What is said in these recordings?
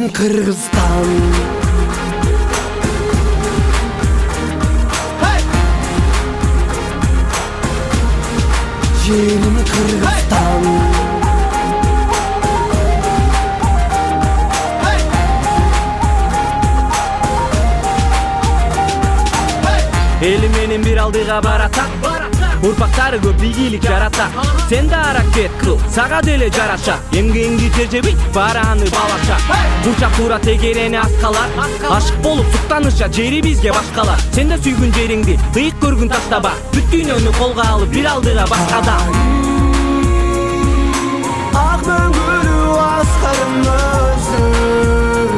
Yerim Kırgızstan. Yerim Kırgızstan. Elim benim bir aldığa barata, urpakları көп ийгилик жарата. Sen de hareket kıl, sağa dele jaraşa. Emgeğingi tercebi, barağını balaşa. Burçak tuğra tegereni askalar. Aşık bolup suktанышa, jeri bizge başkalar. Sen de süygün jeringdi, ıyık көрgün таштаба. Бүттүн önü kolga alıp bir aldığa başkada. Ak möngülü askarım özüm,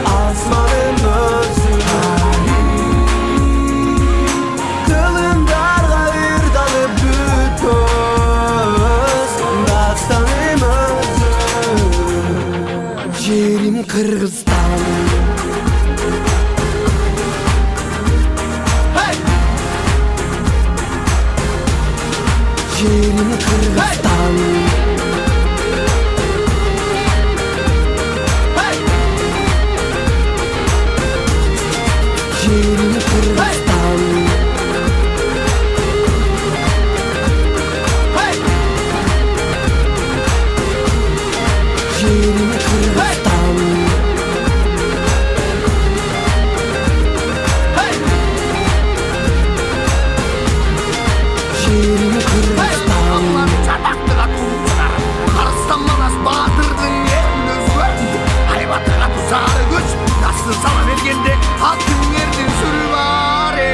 asmanım özüm. Kılındarga ırdalıp bütmöz, dastanım özüm. Yerim Kırgızstan. Yerim Kırgızstan. Yerim Kırgızstan. Yerim Kırgızstan. Yerim Kırgızstan. Çataktığa tuğçuna Karıstan manas batırdın yerin özgür Hayvatığa tuzarı güç Nasıl sana vergende hakkın verdin sürüvari.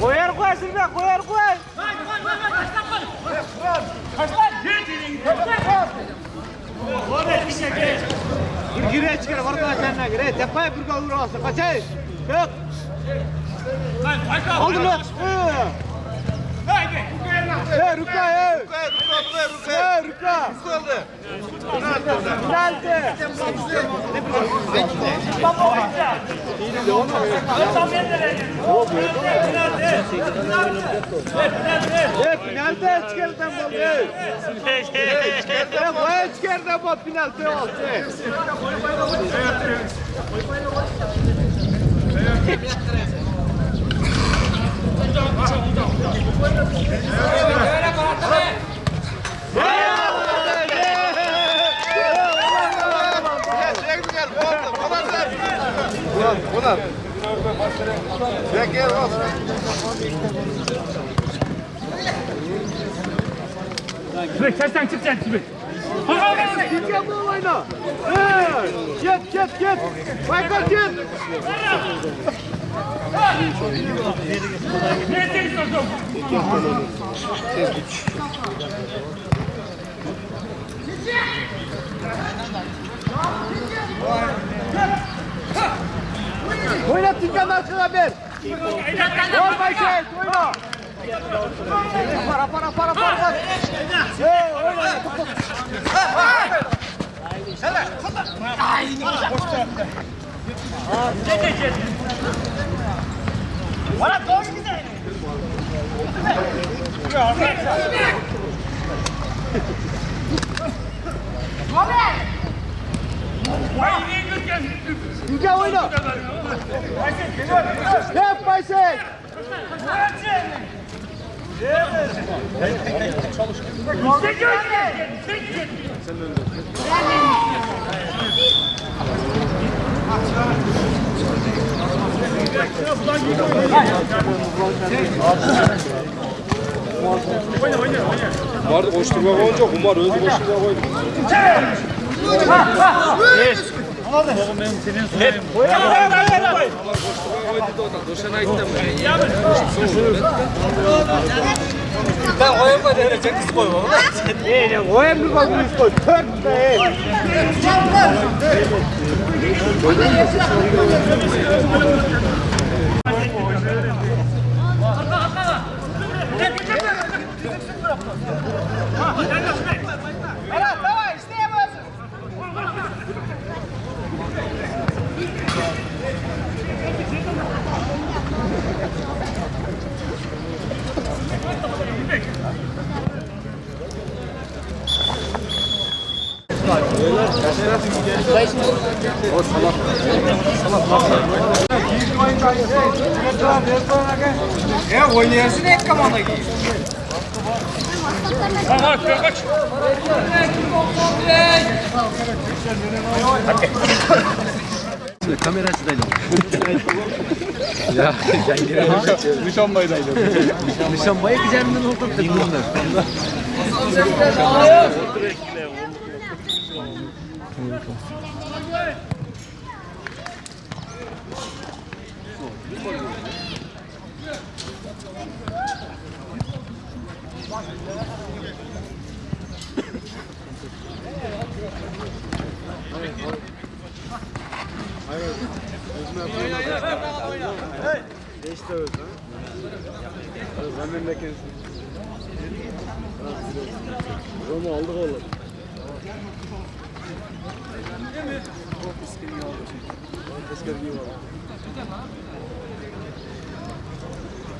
Koyar koyarsın be, koyar koy. Gire çıkar, varma kendine gire. Tepaya bir kalır olsun, kaçayım. Yok. Aldın mı? Ruka, Ruka. Penaltı. Penaltı çıkartan bol. Koya çıkartan bol penaltı olsun. Bunlar. Gel olsun. Sen çıkacaksın şimdi. Git bu oyunu. Git. Michael git. Ne diyorsun? Oyna Tinkan arkada bir. Gol Michael, oyna. Para. Oyna. Bana doğru gidelim. Tinkan oyna. Hep Michael. Vardı koşturma koyunca kumar özü koşturma koydu. Ben koyamadım öyle çekisi koymam. Koyam bir koymuş koy. Tört be. Oynayarsın hep kamanda giyiyor. Kaç. Kameracıdaydı. Ya sen giremezsin. Nişanbay'daydı. Nişanbaya gideceğimden oldu takımlar. Geçti öz ha. Ben memleketim. Roma aldık oğlum. Esker gibi var.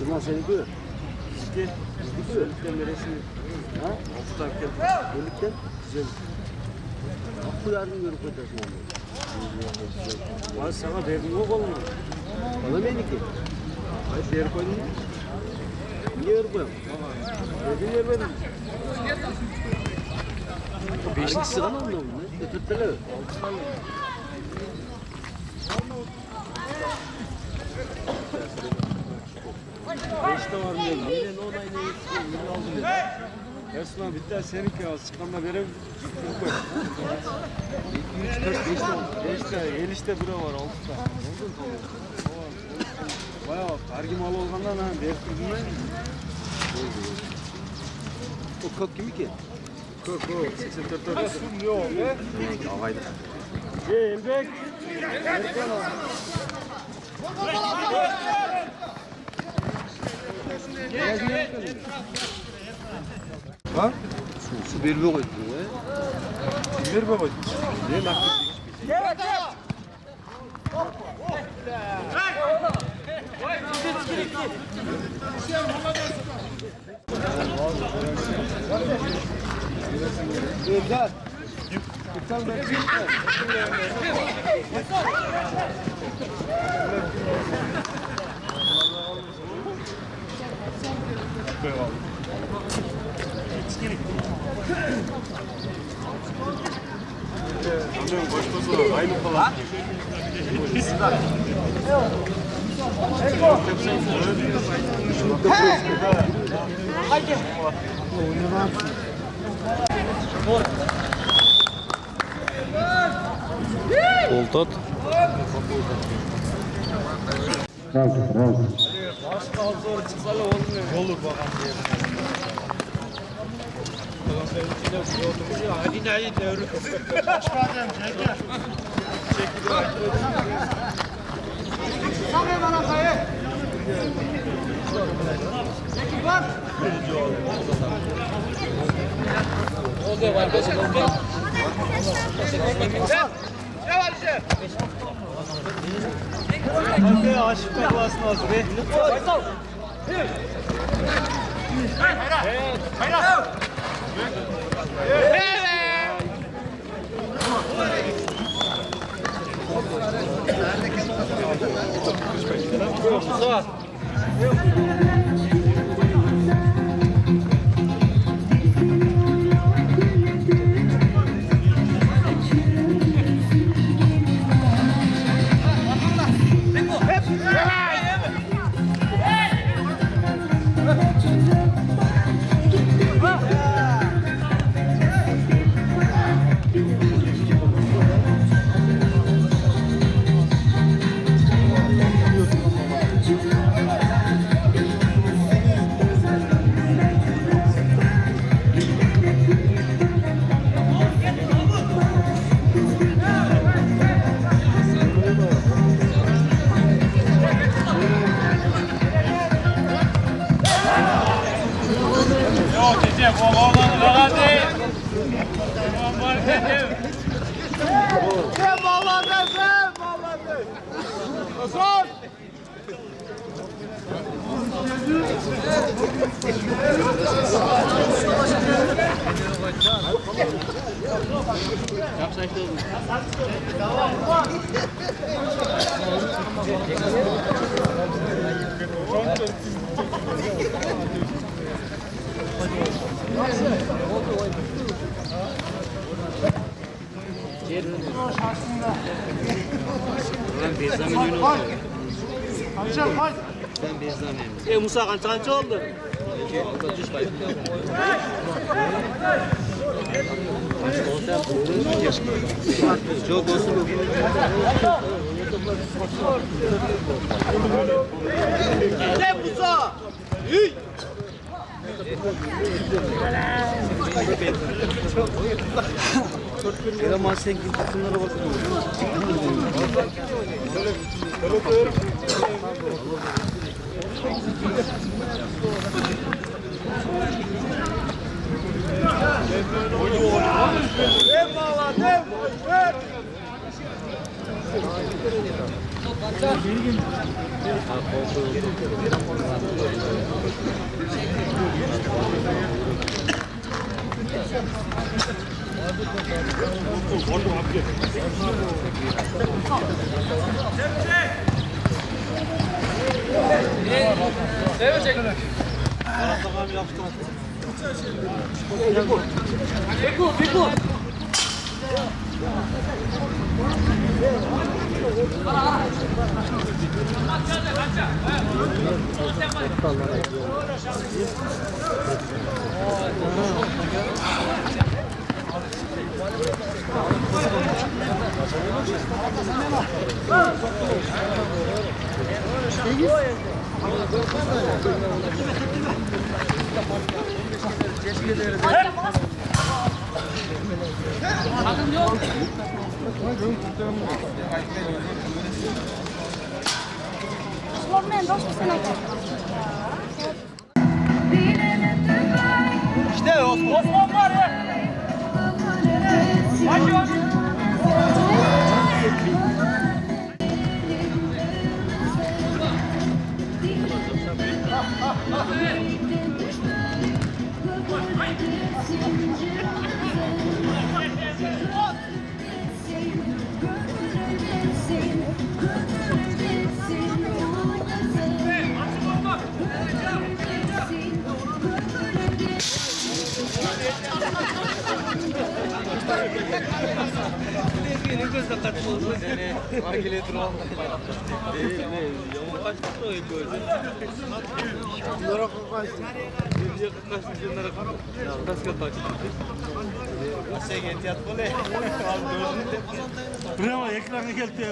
Durma seni dur. Gitti. Gitti. Neresi? Ha? Altı takip. Birlikte. Güzel. Bu yarın görüp ödersin onu. Ben sana verdim yok oğlum. Bana neydi ki? Hayır değer koydun mu? Niye yer koyalım? Verdim yer verdim. Beşinci sıra mı onda bu? Ötürtteler. Beşte var mı? Yine ne olay ne yetsin? Yine aldım ya. Esma bitti ha seninki ya. Sıkanla verem. 2, 3, 4, 5 oldu. Beşte, el işte bura var. 6'da. Bayağı bak. Hargi malı olgandan ha. Derttirdim ben. O kök kimi ki? Kök o. 84 Sun yok be. Havaydı. Elbek. Ha? Su bir koydu ya. Ver baba. Ne lan? Güzel. Aynı falan. Oltat. Olur bakalım diye. Hadi ne devre. Çıkardım. Sana bana kayı. Çekil var. O da var. Ne var işte? Hadi aşık taklasın hazır. Faysal. Hayır. Musa kaç oldu? Çok olsun. Ne Musa? Ama sen git bunlara bakın. İşte Osman var ya. Bravo, ekranı geldi ya.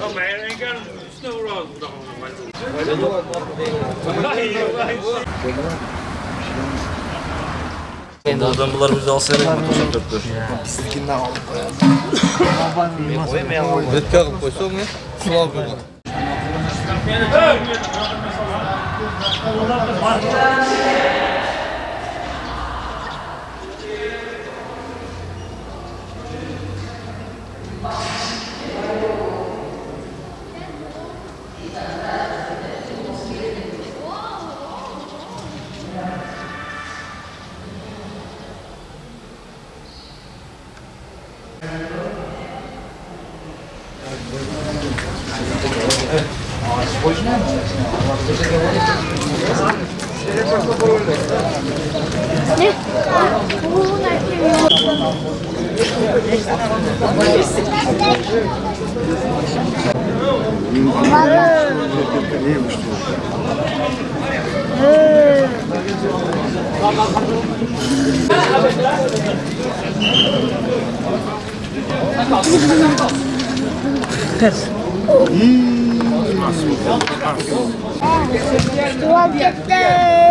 Ama engel üstüne vuralım. Oradan bunlar bizi alsaydı motor dörttür. Pislikinden aldık. Betke akıp koysa mı? Su al bunu.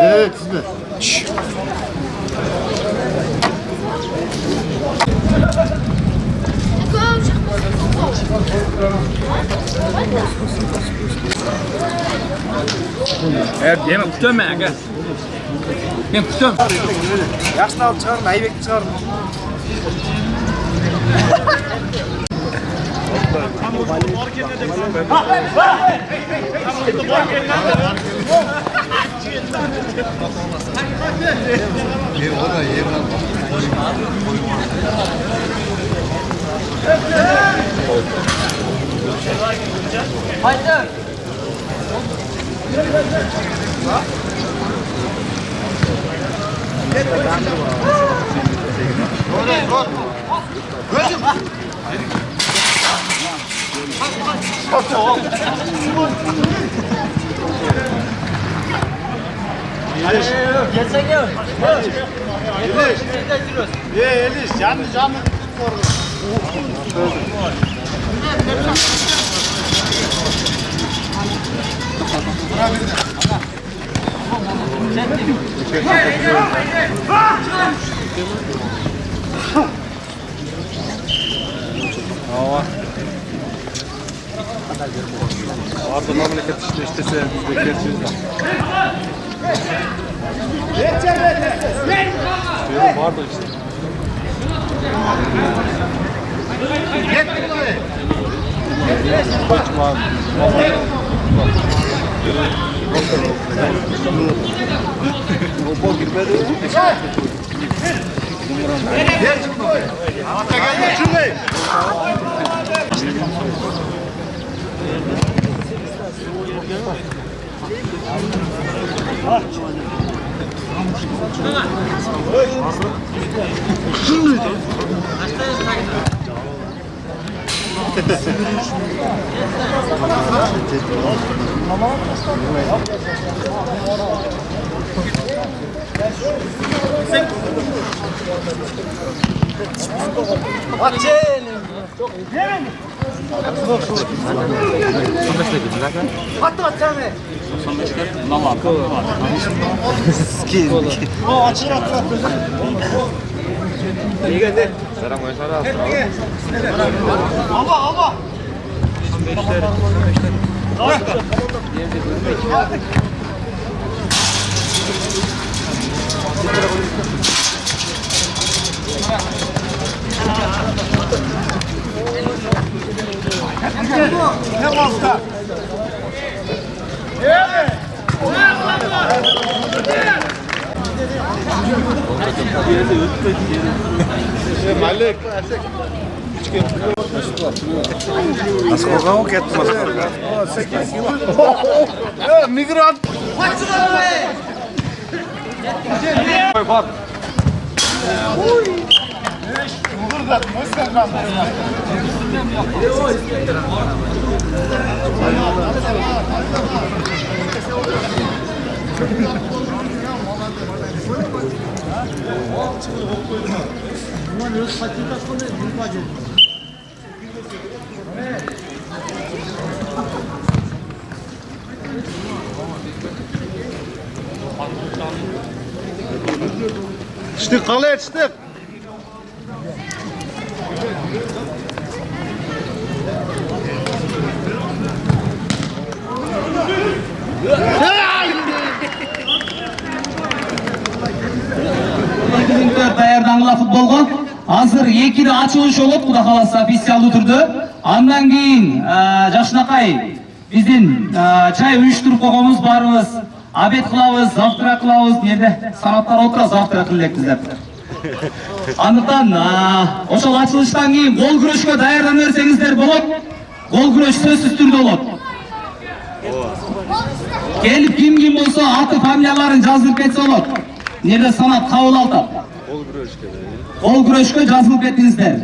Evet, hizmet. Evet, yeme tutuyorum ben gel. Ben tutuyorum. Yaşını alıp çıkarın, ayıbek çıkarın. Geçer biz de geçeriz. Vardı işte. Kaçma. Topa girmedi. Askorgan ketdi Askorgan. Migrant. Bak. Çıtık kaleye çıtık. Daярдангыла футболго азыр 2-де ачылыш болот, Кудай кааласа официалдуу түрдө. Андан кийин жакшынакай биздин чай уюштуруп койгонбуз, баарыбыз обед кылабыз, завтрак кылабыз, жерде санаттар отура завтрак кылекпиздер. Андыктан ошол ачылыштан кийин гол күрөшкө даярдана берсеңиздер болот. Гол күрөш сөзсүз түрдө болот. Келип ким болсо аты фамилияларын жазылып кетсе болот. Жерде санат кабыл алат. Gol güreşke жазылып кетиңиздер.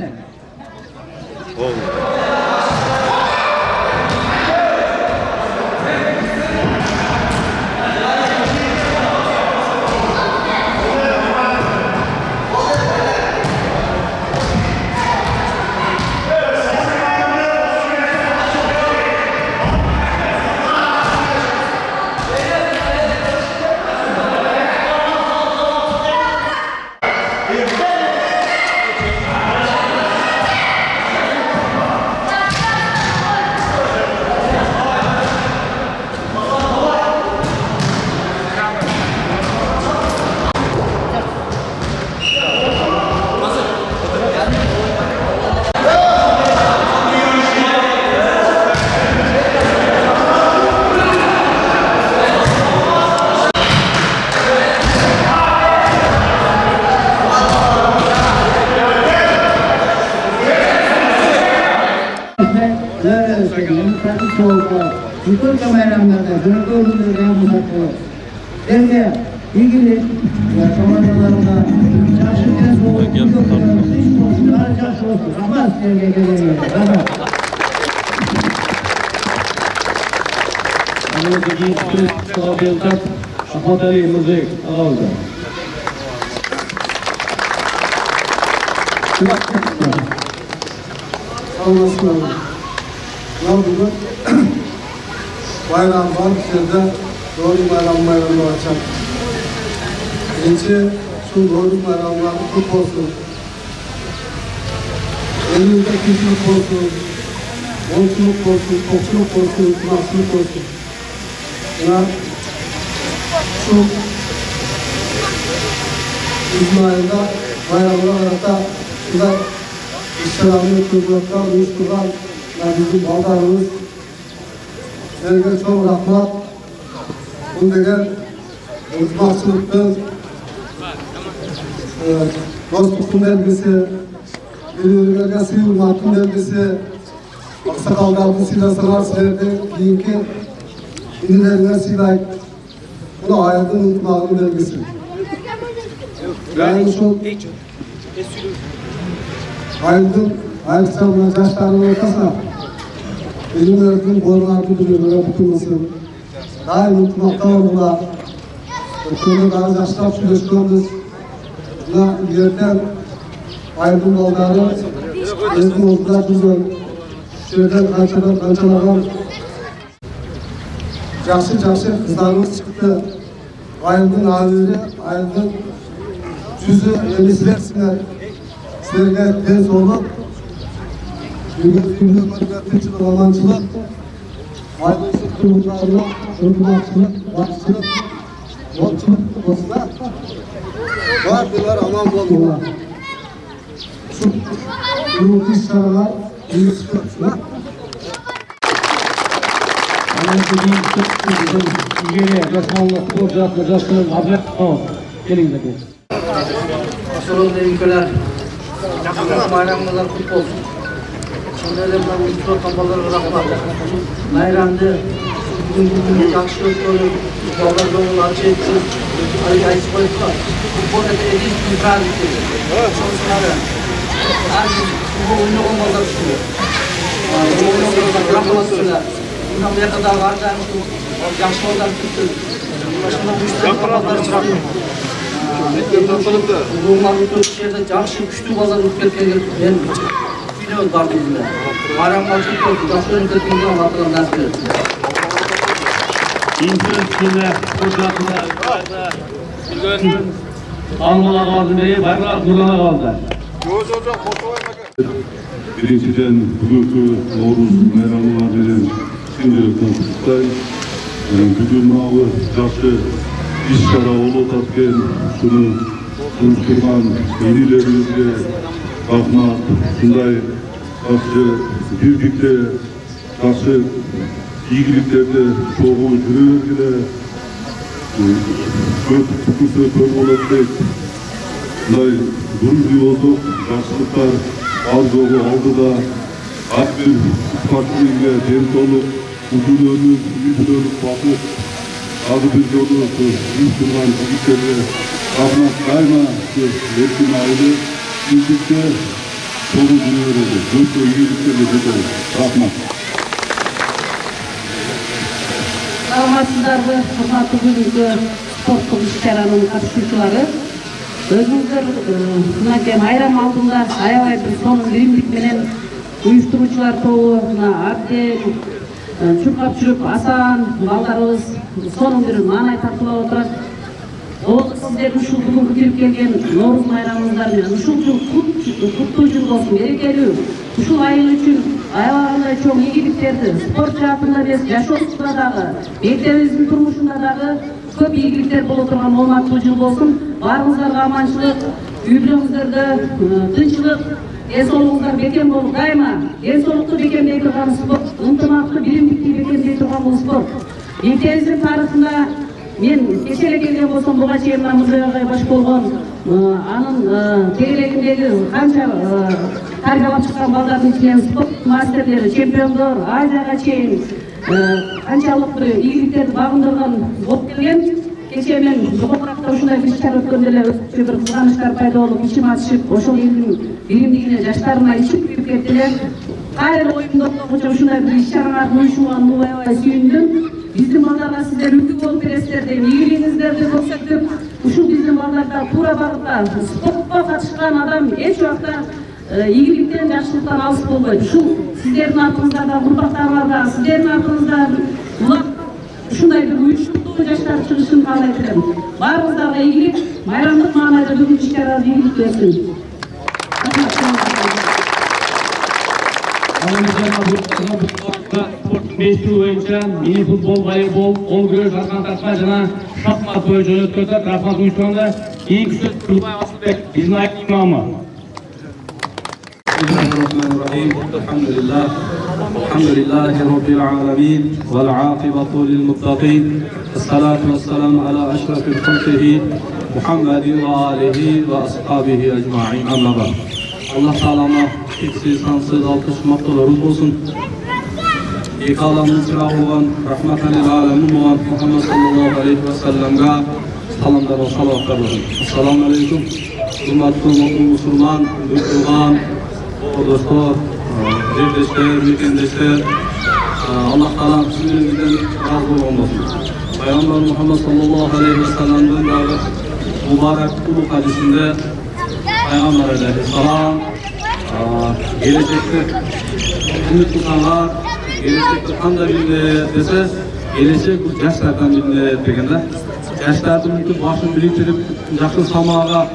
Bütün kameralarda gördüğünüz yapmışlar. Derge ilgili komandalarına çalışırken soğuk hiç boşuna çalışıyorsun. Ama derge geliyor. Ama dediğim söz sağlayacak Ahmet müzik aldı. Allah'ım. Yavrum. Bayram var, sizde doğru bayramı açar. Birinci, şu doğru bayramları kutlu olsun. Elinizde kişilik olsun, olsunluk olsun, koksuluk olsun, nasılık olsun. Buna şu İsmail'de bayramlar arasında şurada İslam'ın kırmakta uyuşturan bizim baldarımız Sergen çok rahmat. Bunu degen uzmançılıktın dostlukun belgesi, bir sıyılmakın belgesi, aksakallarının silahsılar serdi, kiyinki inilerine silah, bu da hayatın unutmağının belgesi. Yani şu ayrıca yaşlarının ortasına benim öğretim korularını duruyor, böyle tutulmasın. Daim unutmakta oldular. Okulu daha yaşlar süreçlerimiz, buna yerden ayrılım baldarı, ezdim oldular bizden. Şuradan kançalanan Cahşır kızlarımız çıktı. Ayrıldın ağabeyleri, ayrıldın cüzü emislersinler. Sizlerine tez olup, gündüz matematikçilik, ormancılık, ayrılık kurumlarına, ırkmakçılık, bakçılık, botçılık olsunlar. Vardılar, aman boldular. Şu yumurta işlerler, iyi sıkıntılar. Nigeria Osmanlı futbolcu arkadaşlarımız Ablet Ağol. Gelin de gelin. Asırıldı ülkeler, bayramlar kutlu olsun. Sonralarından uçuyor kapaları bırakmak. Bayramda bugün yakşı ötürü, yollar yolunu açı etti. Ayısı koydular. Bu konuda ediz bir kar bitti. Sonuçları. Artık bu oyunu olmadan tutuyor. Bu oyunu olmadan bırakmasınlar. Buraya kadar vardı. Yakşı oldan tuttu. Başında bu işleri kapaları çıraktı. Ruhlarını Türkiye'de Cahşin küçük bazar ülkelerine ben biliyorum vardı bizimle. Bayramlar çok oldu. Cahşin ülkelerine Allah'tan nasip etti. İnternetimde fotoğrafında Almala kaldı diye bayrak Nurlan'a kaldı. Birinciden bugünkü Novruz meyramına veren şimdilikten kutlayın. Bugün mağı Cahşi İşkara olu tatken şunu uyuşturgan eylilerimizge rahmat, şunday karşı birlikte karşı iyiliklerinde çoğu yürüyergile göt tutusu kör olacak. Şunday gurur olduk, karşılıklar az yolu aldı da ak bir partiliğine dert olup uzun ömür, ümit ömür bakıp adı bir yolu uyuşturgan iyiliklerine rahmat daima etkin aile birlikte çoğu yürüyergile göt ve iyiliklerine rahmat. Salamatsızlar ve hurmatlı bugünkü sport işlerinin katılımcıları. Özümüzler buna bayram aldığında ayavay bir sonun birimlik menen uyuşturucular toğuna Abdel, Çurkap Çürüp, Asan, baldarımız sonun bir manay tartıla oturan. O sizlerin şu bugün girip gelgen Novruz bayramınızlar bilen şu kutlu yıl olsun berekeli. Şu ayın üçün ayağında çok iyiliklerdi. Spor çapında biz yaşosunda dağı, bektevizin turmuşunda dağı köp iyilikler bol oturgan olmaklı yıl olsun. Barınızlarga amançılık, üylüğünüzlerde tınçılık, densolug'unuzlar bekem bolup daima densoluktu bekemdey turgan sport, ынтымакты биримдикти bekemdey turgan bu sport. Bektevizin tarixinde men kechele kelgen bolsom buга чейин мына мырзабай баш болгон анын тегерегиндеги канча тарбиялап чыккан балдардын ичинен спорт мастерлери, чемпиондор, Азияга чейин канчалык бир ийгиликтерди багындырган болуп келген. Кечээ мен Жогоркуракта ушундай бир иш-чара өткөндө эле өзгөчө бир кызганычтар пайда болуп, ичим ачышып, ошол элдин биримдигине жаштарыма ичип күйүп кетти эле. Кайра оюндогучу ушундай бир иш-чараңарды уюшуңан аябай сүйүндүм. Биздин балдарга сиздер үлгү болуп бересиздер деп, ийгилигиңиздерди көрсөтүп, ушул биздин балдарда туура багытта спортко катышкан адам эч убакта ийгиликтен, жакшылыктан алыс болбойт. Ушул сиздердин артыңыздарда урпактарыңарга, сиздердин артыңызда ушундай бир уюштуктуу жаштар чыгышын каалайт элем. Баарыңыздарга ийгилик, майрамдык маанайда бүгүнкү иш-чара ийгилик берсин. спорттун 5 түрү боюнча мини футбол, волейбол, кол күрөш, аркан тартма жана шахмат боюнча өткөрүлөт. Рахмат уюштурганда кийинки сөз Тургунбай Асылбек, биздин айыл имамы. الحمد لله رب العالمين والعاقبة للمتقين الصلاة والسلام على أشرف خلقه محمد وآله وأصحابه أجمعين أما بعد Allah Teala'na eksiz, sansız, alkış, maqtalarımız olsun. İki alamın çırağ olan, rahmeten lil alemin olan Muhammed sallallahu aleyhi ve sellem'e salamlar ve salavatlar olsun. Assalamu aleykum. Hürmetli Müslüman, Müslüman, dostlar, kardeşler, mekendeşler, Allah Teala sizlerimizden razı olmasın. Peygamber Muhammed sallallahu aleyhi ve sellem'den mübarek uluk hadisinde Peygamber aleyhisselam gelecekte ümit tutanlar, gelecekte kanda bilinir dese, gelecek bu yaşlardan bilinir degende. Yaşlardan mümkün başını biriktirip, yakın samağa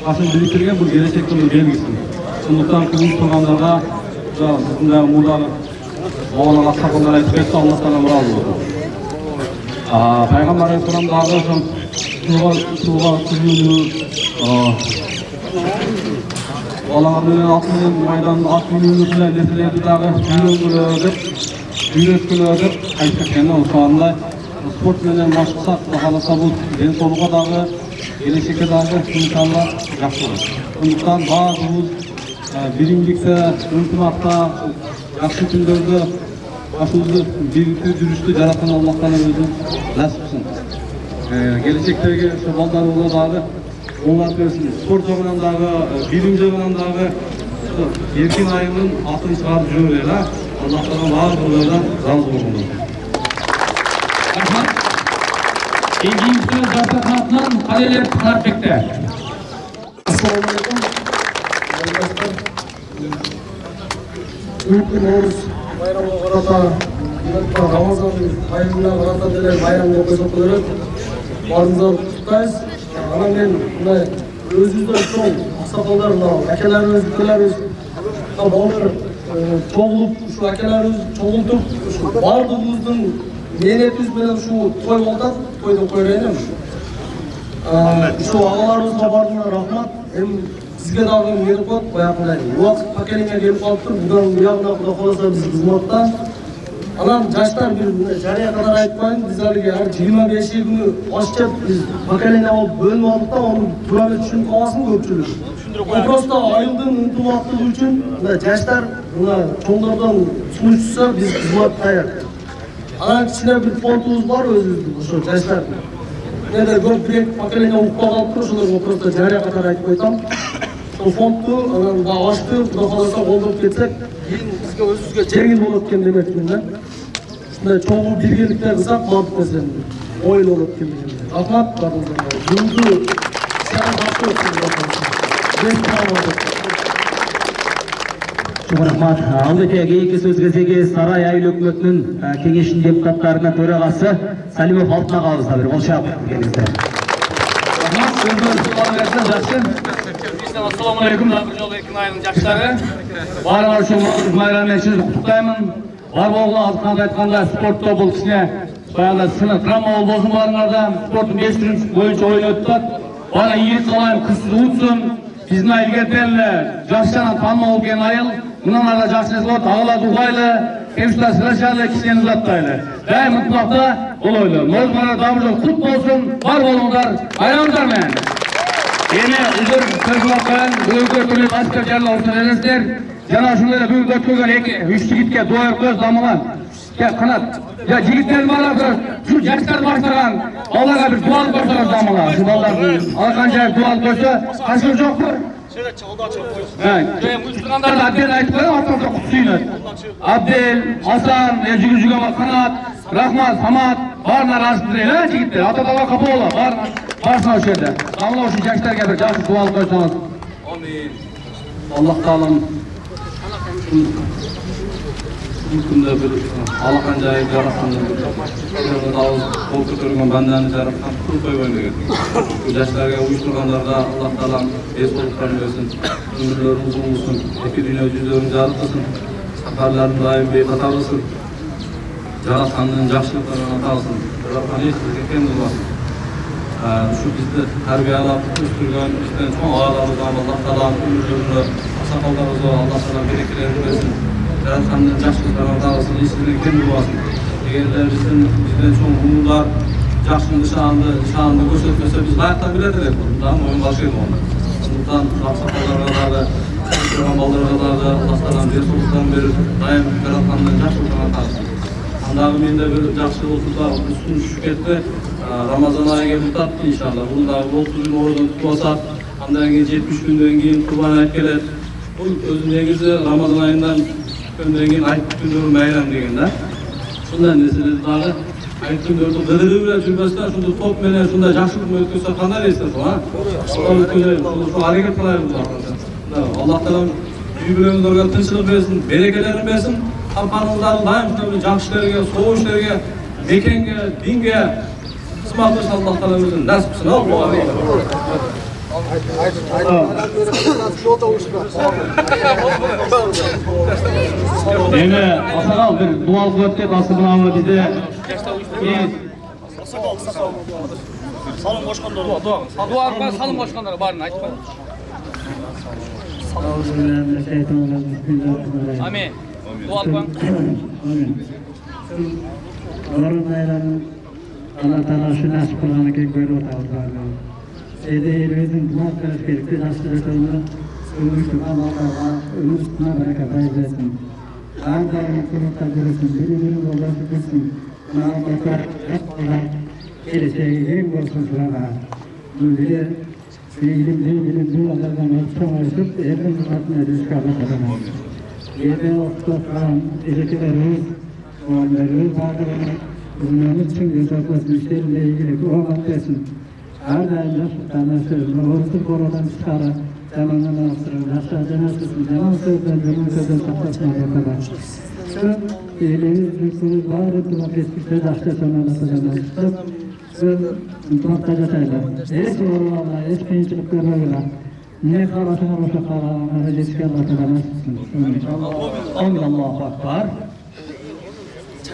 başını biriktirgen bu gelecekte bir belgisi. Sonuçtan kızım tutanlarga sizin de muğdalı oğlan asakınlar aytıp etse Allah'tan razı olsun. Peygamber aleyhisselam dağı olsun, tuğla kızını, Allah'ın altının maydanın altının üstüne nesneleri dağı yürütkülödür. Aytıkken o anda sport menen başlasak, bakalasa bu en soluğa dağı, gelecekte dağı insanlar yaxşı olur. Ondan bazımız birimlikte, üntimakta, yaxşı gündörde başımızı birlikte dürüstü yaratan Allah'tan özü nasipsin. Gelecekteki şu ballar ola dağı onlar versin. Spor jogынан dağı, bilim jogынан dağı erkin ayının atın çıkarıp жүрөбүр. Allah'tan bardığından razı olsun. Rahmat. İkinci söz Zafer Hatman, Kaleler Pınarpek'te. Assalamu alaikum. Büyük Novruz bayramına qarata, Ramazan ayına qarata деле bayramga ko'rsatib barыңызды құттықтаймыз. Ана мен мындай өзүбүздөн чоң аксакалдар, акелерибиз, бүкөлөрүбүз, балдар чогулуп, ушу акелерибиз чогултуп, ушу бардыгыбыздын мээнетибиз менен ушу той болуп атат. Тойду көрөйүн. Ушу агаларыбызга бардыгына рахмат. Эми сизге дагы мээри коет, баягындай убакыт поколение келип калыптыр. Будан буягына Кудай кааласа биз кызматта. Анан жаштар бир жарыя катар айтпайын, биз алиги 25 күнү башчап биз поколение болуп бөлүнүп алдык да, аны туура эле түшүнүп калбасын көпчүлүк. Просто айылдын ынтымактыгы үчүн жаштар мына чоңдордон сунуштуса биз кызмат даяр. Анан кичине бир фондубуз бар өзүбүздүн, ошо жаштар. Неде көп бир поколение укпай калыптыр, ошолорго просто жарыя катар айтып койтам. Ошол фондду анан дагы ачты, Кудай кааласа колдоп кетсек, кийин бизге өзүбүзгө жеңил болот экен демекмин да. Ушундай чоң биргеликте кылсак бардык нерсени оюн болот экен деген. Рахмат баарыңызга. Бүгүнкү сыяр башка болсун. Çok rahmat. Алдыке кейинки сөз кезеги Сарай айыл өкмөтүнүн кеңешинин депутаттарынын төрагасы Салимов Алтын агабызга бир кол чаап келиңиздер. Rahmat, sözdür sual versin, жақсы. Assalamu alaikum, bir жолу Эркин айылынын жаштары. Баарыңар ушул майраммен чын куттуктаймын. Бар болгон азырканда айтканда спортто бул кичине баягы сынып драма болбосун баарыңарда. Спорттун 5 түрү боюнча оюн өтүп атат. Бана ийгит калайын, кызсыз утсун. Биздин айыл эле жаш жана таанымал болген айыл. Мындан ары жакшы нерсе болот, агаларды угайлы, кемшилер сыйлашалы, кичинени узаттайлы. Дайым ынтымакта болойлу. Норуз майрамы дагы бир жолу кут болсун. Бар болуңдар, байрамыңдар менен. Эми үзүр сөз кылып, бүгүнкү түрлүү башка жерлер ордуңдар. Жана ушундай эле бүгүнкү өткөргөн 2-3 жигитке дуа көз дамылан. Канат. Я жигиттер барабы, şu жаштар баштаган балдарга бир дуа көрсөңүз дамыла. Şu балдардын алканча дуа көрсө, кашыр жокпу? Uyuşturanlar da Abdel aytıkları ortada kutsuyunuz. Abdel, Hasan, Cügücüge Kanat, Rahmat, Hamad, barlar arasındırıyla çekittir. Atadava kapı ola, varsın o şöyle. Damla o şu gençler gelir, cansız dualı koysanız. Amin. Allah Teala'nın mümkünde bir alakıncayı yaratkanı kol kötürgen bandani yaratkan kuru koyuyor degan. Bu yaşlarga uyuşturganlarda Allah Teala es boluplarını versin. Ömürleri uzun olsun. İki dünya yüzlerini jarıtlasın. Safarlarını daim beykat alısın. Yaratanın yaxşılıklarına kalsın. Yaratan eşitlik kendi olmasın. Şu bizde terbiyelap, üstürgen, bizden çok ağlarımızdan Allah Ta'dan ömürlerine, sakallarımıza Allah Ta'dan berekelerini versin. Yaratanın yaxşılıklarına kalsın, eşitlik kendi olmasın. Eğerler bizden çok umurlar, yaxşının nişanını göstermese biz layıktan bile direk olur. Daha oyun başlayın onlar. Bundan sakallarına da, ballarına da Allah Ta'dan bir soğuktan verir. Daim yaratanın yaxşılıklarına kalsın. Andağım mende bir yaxşı olsun da üstün şükretle Ramazan ayı gelip tatlı inşallah. Bunu da 30 gün oradan tutmasak, andağım 70 günden keyin Kurban ayet gelir. Bu özün negizi Ramazan ayından önden keyin ayet günleri meyran degende. Şundan nesile dağı ayet günleri gıdırı bile sürmesinden şunda top menen şunda yaxşılık mı ötküyse kanal istesin ha. Allah ötküylerim, şu hareket kılayım. Allah Ta'lam büyüklerimizden tinçlik versin, berekelerini versin. Kampanımızdan daim жақшыларға, соғышlarga, mekenge, dinge ısmarlamış Allah Teala'mızın nasipsin. Endi Asaqal bir dual qilib deb asabınamı bize Salım boşkanlar. Dua salım boşkanları barın aytma. Amin. Dua alpan. Doğru bayramı Allah Teala şu nasip kılana ki böyle oturdu. Şeyde elimizin bunlar karışık bir hastalıklarını ölmüştük Allah Teala ölmüştüğüne bereket versin. Ağzlarını kurutta görürsün, birbirini yolda tutursun. Mağabatlar hep olan geleceği en olsun şurada. Böyle bilim dünyalardan ölçüp evin altına düşkarlı kazanır. Yedi okutlar, ilişkilerimiz, oğullarımız varlığını bulmamız için gözetmez müşteriyle ilgili kuvamat versin. Her daim yaşlıklarına sözünü, orası korudan çıkarı, zamandan asırır, yaşlar cenazesini, zaman sözden, zaman sözden saklasına yapar. Tüm iyiliğimiz, lüksümüz var, dumak geçmişte yaşta sonralatacağız. Tüm mutlaka sayılar. Hiç yorulmalar, hiç kıyınçılıklar var. Ne karasına boşa kararına geçki Allah'tan nasılsın? Amin. Allahu Akbar.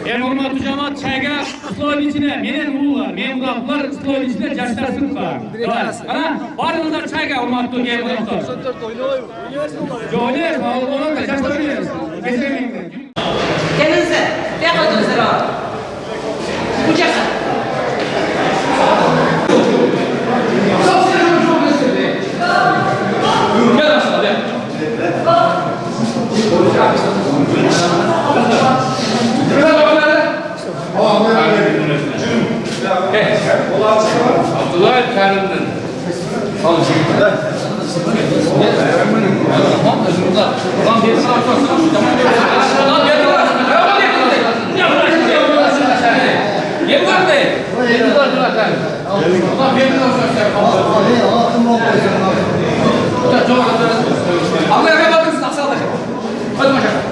En hurmatlı cemaat çayga ıslov içine menen ulular, men kulaklar ıslov içine yaştarsın var. Ana barınızlar çayga hurmatlı gel kulaklar. Joyner, oğlan da yaştarsın. Geçemeyin. Gelinize, ne kaldınız herhalde? Uçaksa. Gel aşağı gel. Abdullah Kerim'den. Al şimdi. Tamam özümüzde. Lan bir saat sonra tamam. Lan gel lan. Tamam gel. Gel var de. Gel var zaten. Lan bir saat sonra. Allah'a emanet olun. Sağ Hadi bakalım.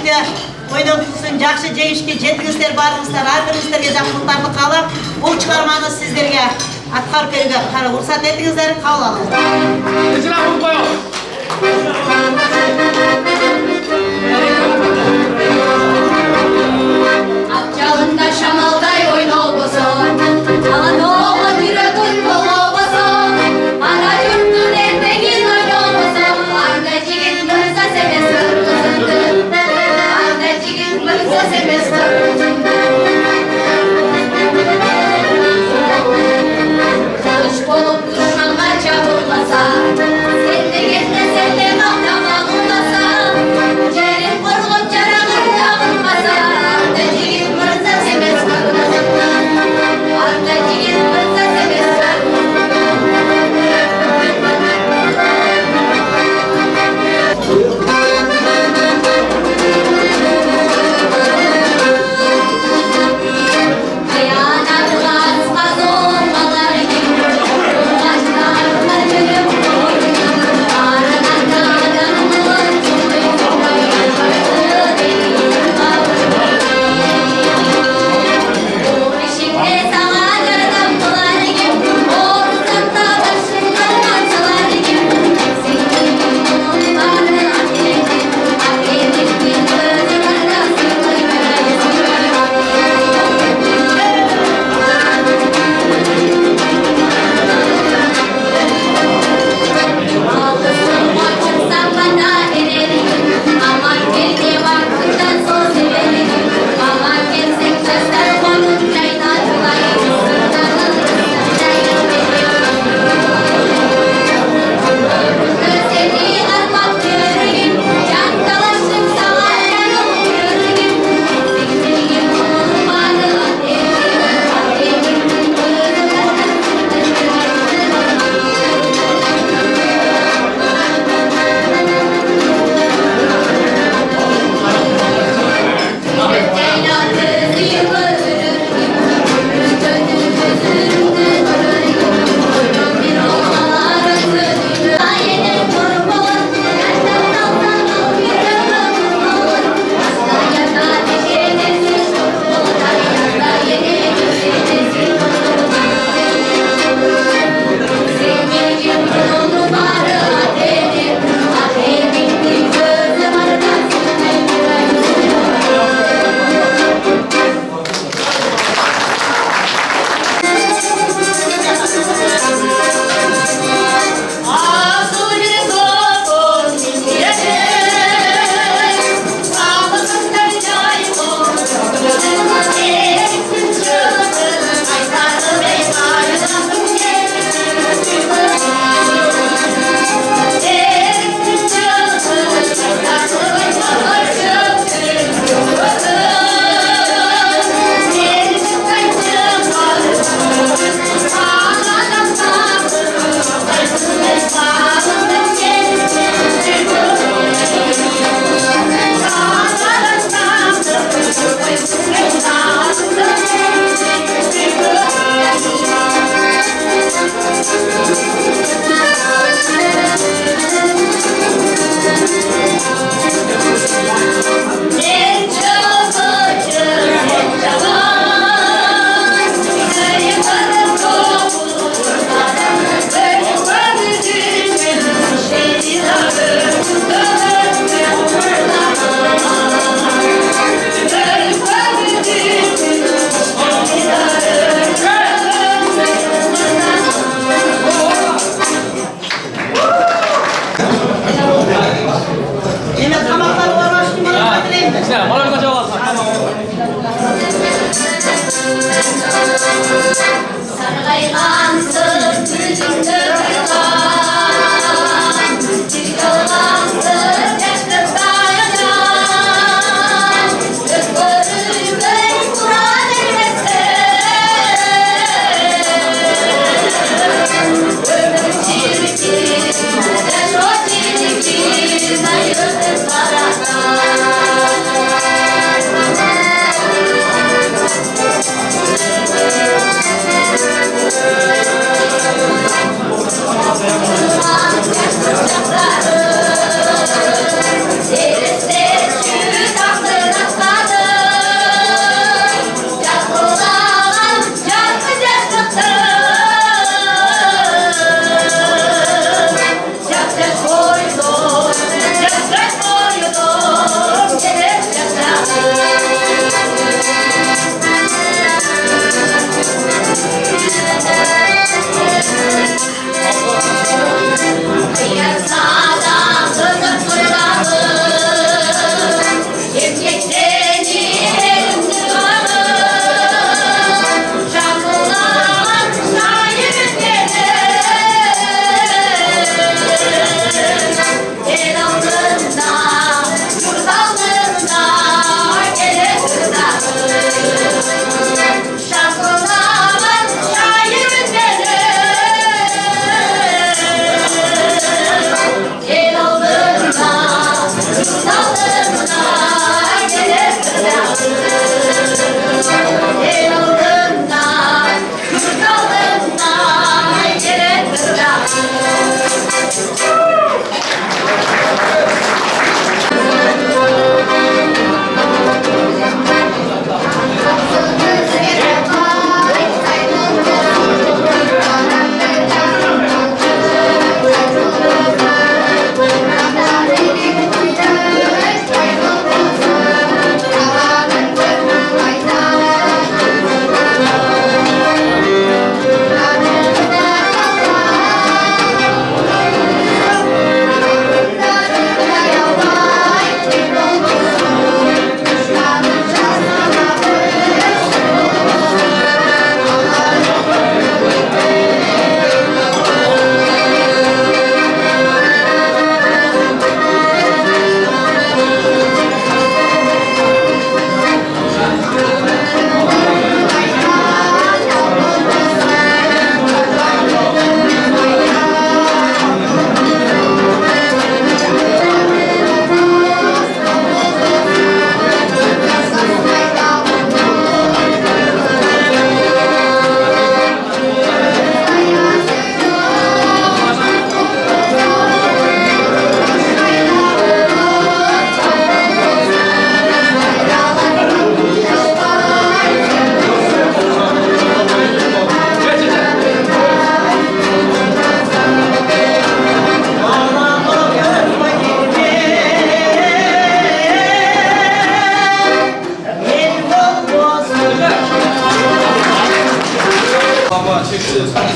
birlikte oynamak için жақсы жеңишке жетиңиздер, барыңыздар, арбиріңіздерге жақсылықтарды қалап, бұл шығарманы сіздерге атқарып беруге рұқсат етіңіздер, қабыл алыңыздар. Akçalında şamalday oynağı bosun, Anadolu'da türetun kolu bosun, Ana yurtun etmegin oynağı bosun, Arda jigit mırza semes kırgızındı, Arda jigit mırza semes kırgızındı. Kılıç bolup düşmanlar çabırlasa, sen de gitme sen de mağdama bulmasa, Cerin kurulup carağın dağılmasa, Arda jigit mırza semes kırgızındı, Arda jigit mırza semes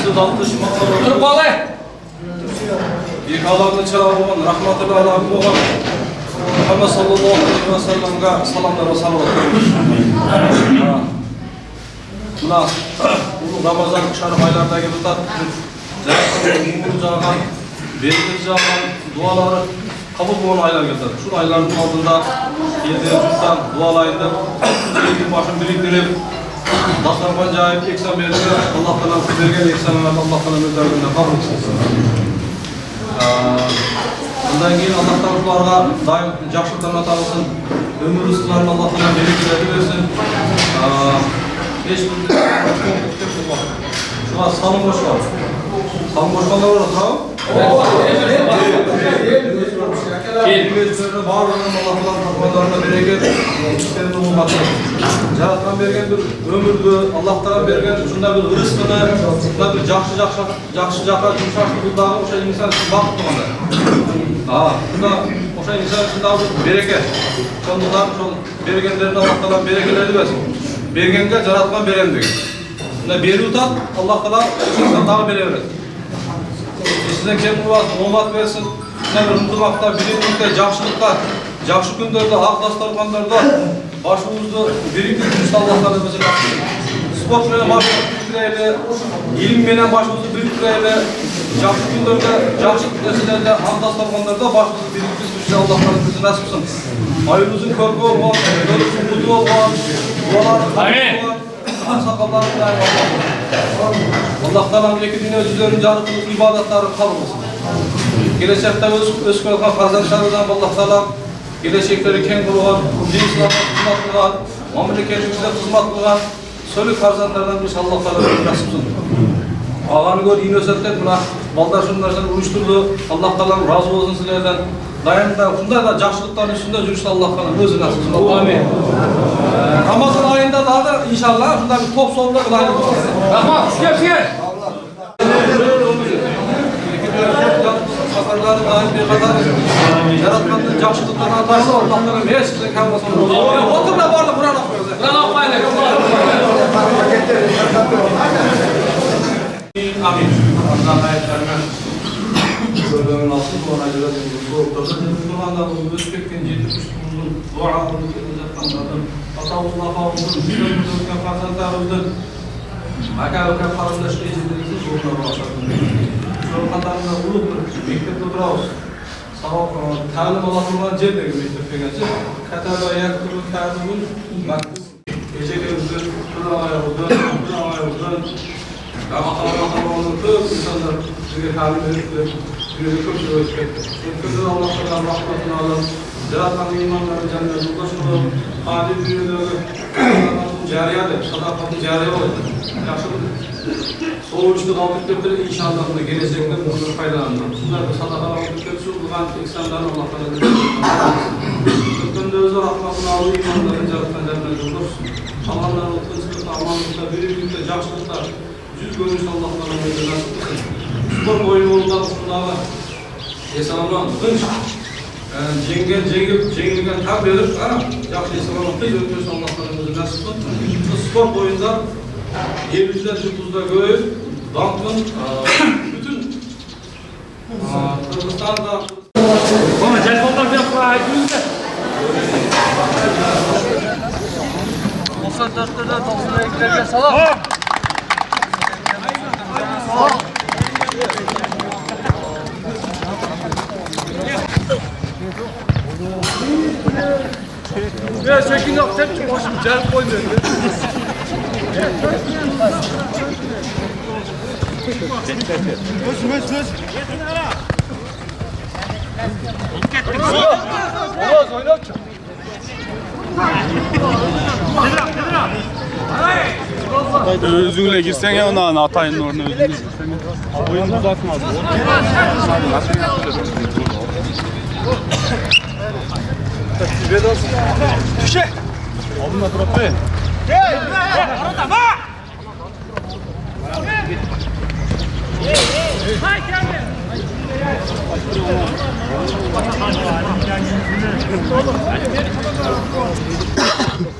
Bizde daltış maqsadlar. Turib qolay. Bir Allah'ın çırağıban, rahmetullahi aleyhi olan Muhammed sallallahu aleyhi ve sellem'e salamlar ve salavatlar. Buna Ramazan şarif aylardaki bu umur jağan, bereket jağan duaları kabul bolan aylar geldi. Şu ayların altında yıldan dualaydı. Elin başını biriktirip Dastarban cahip eksen berdi. Allah Teala bergen eksenler Allah Teala özlerinde kabul etsin. Bundan keyin Allah Teala daim yaxshiliklarni ato qilsin. Ömür rızıklarını Allah Teala bereket versin. Hiç bir şu an salon boş var. Salon boş var orada tamam. Kelimeslerine var olan Allah'tan takvalarına bereket, işlerine olmakta. Yaratman bergen bir ömürdü, Allah'tan bergen şunda bir rızkını, şunda bir жақсы жаққа жұмшашылығындағы оша инсан үшін бақыт болғанда. Şunda oşa insan үшін дағы береке. Сондықтан сол бергендерді Аллах берекелерді берсін. Бергенге жаратқан берем деген. Şunda beri utan, Allah Teala дағы бере береді. Sizden kем боласын, omат versin. Bir ынтымақта, birlikte, жақсылықта, жақсы күндерде, ақ дастархандарда başımızda birlikte жүрсе Allah'tan ömesi nasip. Sport менен başımızı biriktireyle, ilim менен başımızı biriktireyle, жақсы күндерде, жақсы нәрселерде, ақ дастархандарда başımızı birlikte жүрсе Allah'tan ömesi nasip olsun. Ayımızın körgü olған, gözümüzün mutlu olған, duaların kabul olған, sakalların daim Allah'tan iki dünya yüzlerin jarıklık ibadetleri kabul olsun. Gelecekte öz koygan farzandlardan Allah Teala gelecekleri keng bolgan, İslam'a hizmet kılgan, memleketimize hizmet kılgan, sölük farzandlardan biz Allah Teala nasip olsun. Ağanı gör inosentler buna balдар şunlardan uyuşturdu. Allah Teala razı olsun sizlerden. Dayanında şunday da жақсылықтардың üstünde жүрüşte Allah Teala özü nasip olsun. Amin. Ramazan ayında daha da inşallah şunda bir top sonunda kılayım. Rahmat, sizge. Sakarları daim bir kadar yaratmanın жақсылықтарına atarsa Allah'tan her şeyden kalmasın. Otur da vardı Kur'an okuyoruz. Kur'an okuyalım. Amin. Allah'a ayetlerine gördüğün nasıl bu anacıda soğuklarda Kur'an'da bu özbekten 73 bulunduğun dualarını yaptanlardan Atavuz'un afavuzun, müslümanlıktan farzandlarımızın Maka karındaş ezilerimizi soğuklara başladın. Soğuk katarında ulup mektepte durağız. Sağ talim alatılgan jerdegi mektepte gelsin. Katarda ayak turup talimın gecelerimizi Kur'an-ı Allah'ın tüm insanlar size halim edip bir köşe ölçmek. Köşede Allah'tan rahmetini alın. Yarattan imanları cennet ulaşmalı. Adil dünyada cariyedir. Sadakatı cariye olur. Yaşlı soğuşlu kaldıkları inşallah gelecekte bunları faydalanır. Bunlar da sadakalar oldıkları bulgan insanların Allah'tan edip. Kökünde özü rahmetini alın. İmanları yarattan cennet olursun. Allah'tan otuzlukta, amanlıkta, birlikte, жақсылықта yüz görmüş Allah'tan ömrünü nasip etsin. Spor oyunu oldular bunlarla. Esanlığa tutun. Jengilgen tak verip, yaxşı esanlığa tez ötüyorsa Allah'tan ömrünü nasip etsin. Spor oyunda Eylül'den Yıldız'da görüp, Dank'ın bütün Kırgızistan'da Ama telefonlar bir yapma aydınlıkta. 94'lerde 92'lerde salam. Ya çekin yok, sen çok hoşum, canım koymuyor. Olmaz, oynayalım. Özüne girsen ya ona atayın oruna özüne girsen. Oyun uzatmaz. Düşe. Alınma trapı. Gel. Orada bak.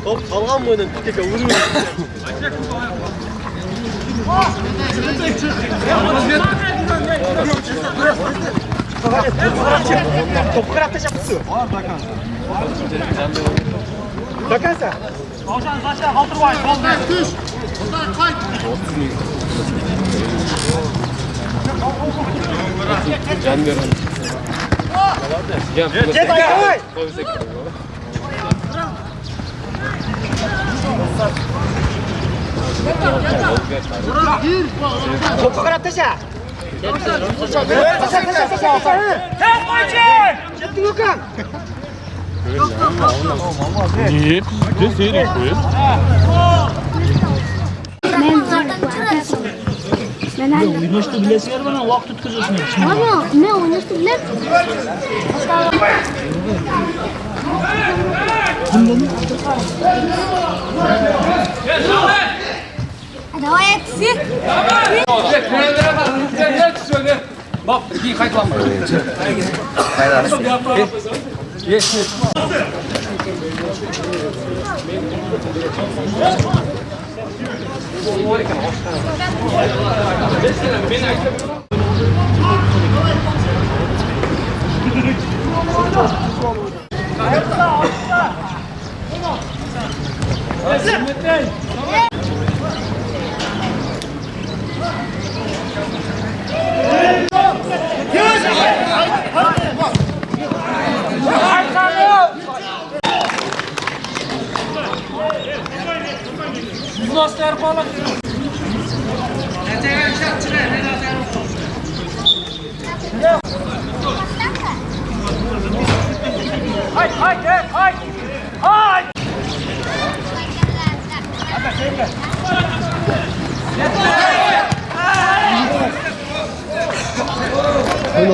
Top salgan mı oynadın? Vuruyor. Oynaştı bilesiyor bana vakt tutuyorsun. Ama ne oynaştı bilet? Давай etsi. Bak, bir kayıtlanma. Yes.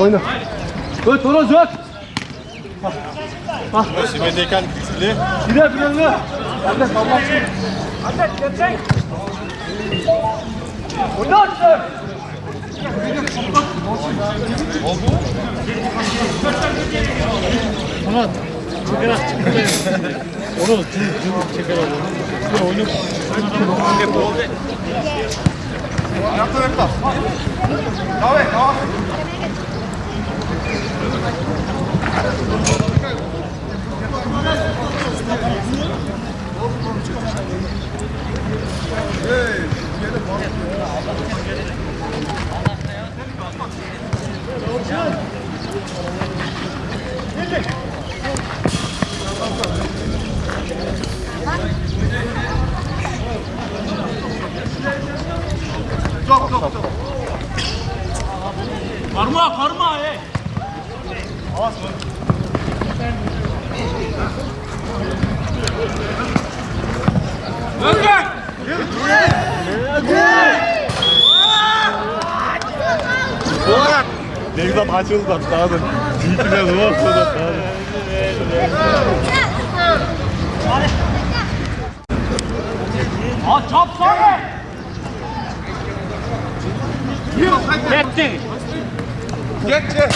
Oyna. Öt horoz öt. Şimdi tekan dikili. Gider bir önüne. Ahmet Allah. Ahmet geçecek. Oyna açtı. Tamam. Çeker at. Onu çeker al. Oyunu. Yaptı yaptı. Davet, davet. Karma karma ey. Özgür! Ne güzel açıldı bak daha da. İyi biraz var da. Çap sonra! Gitti! Geçti.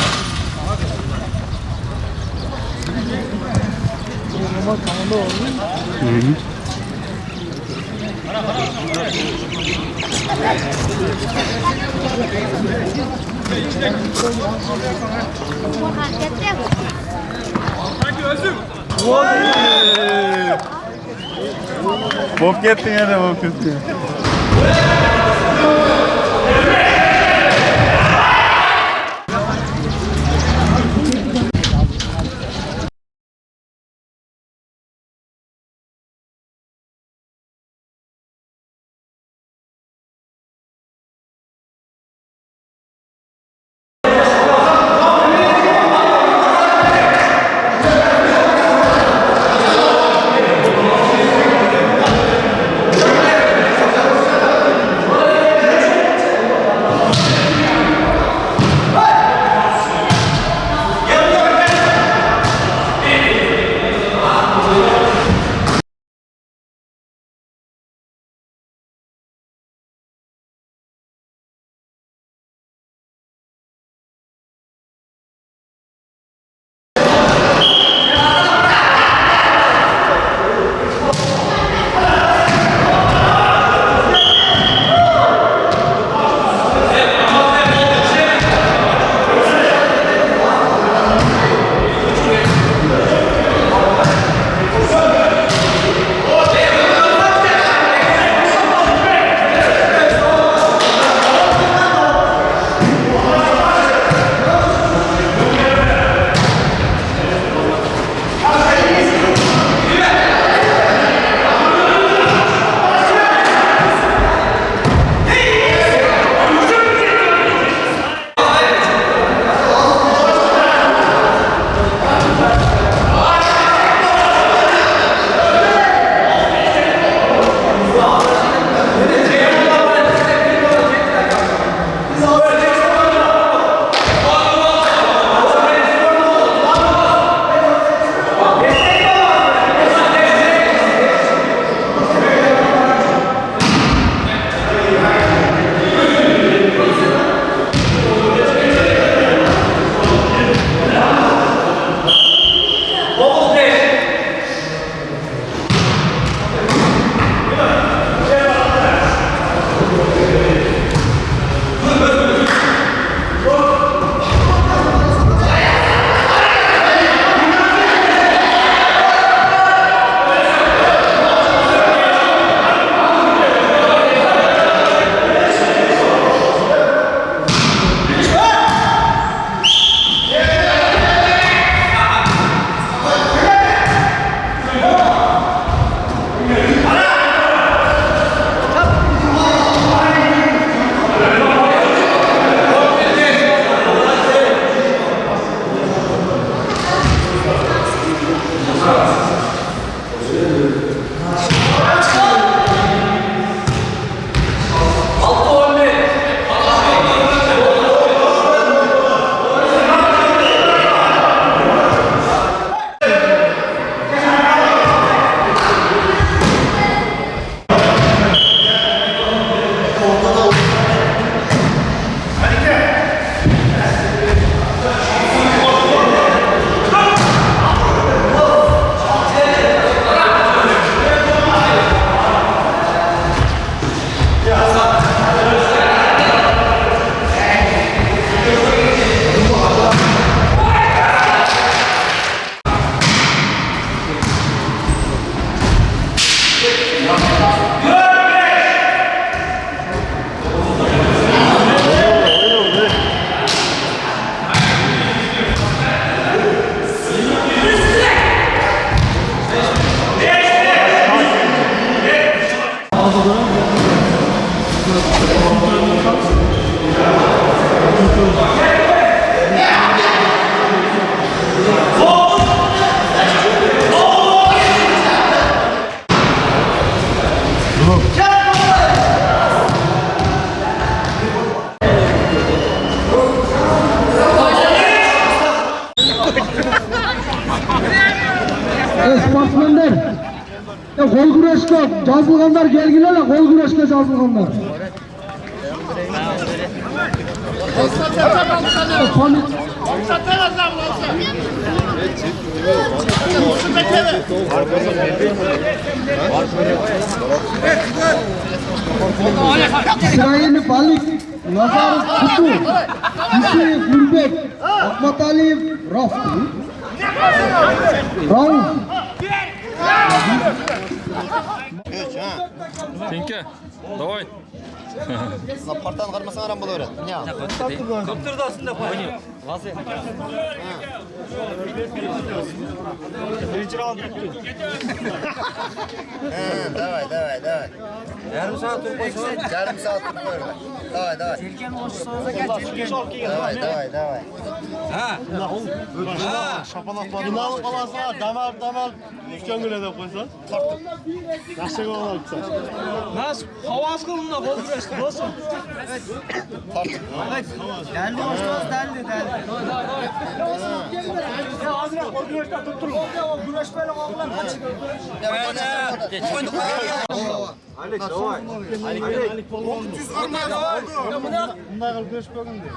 Bok gittin ya bok gittin. Kol güreşke жазылгандар келгиле эле, kol güreşke жазылгандар. İsrail Balik, Nazar Kutu, Hüseyin Gürbek, Ahmet Aliyev, Rafti, Rauf. Tinke, давай. Запартан қармасаң арам бола береді. Көптүрдө астында ойнойм. Давай. Yarım saat tur koysan. Yarım saat tur koyalım. Давай. Давай. Ha. Шапалақ финал қаласа, дамал, үлкен күле деп қойса. Жақсы болады. Нас havas kılında kol güreşti dostum. Dəldi başlamaz, dəldi. Azırak kol güreşte tutturun. Güreş böyle oğlan kaç. Alik, davay. Alik polvon. Siz armaya davay. Bunlar güreş bugün de.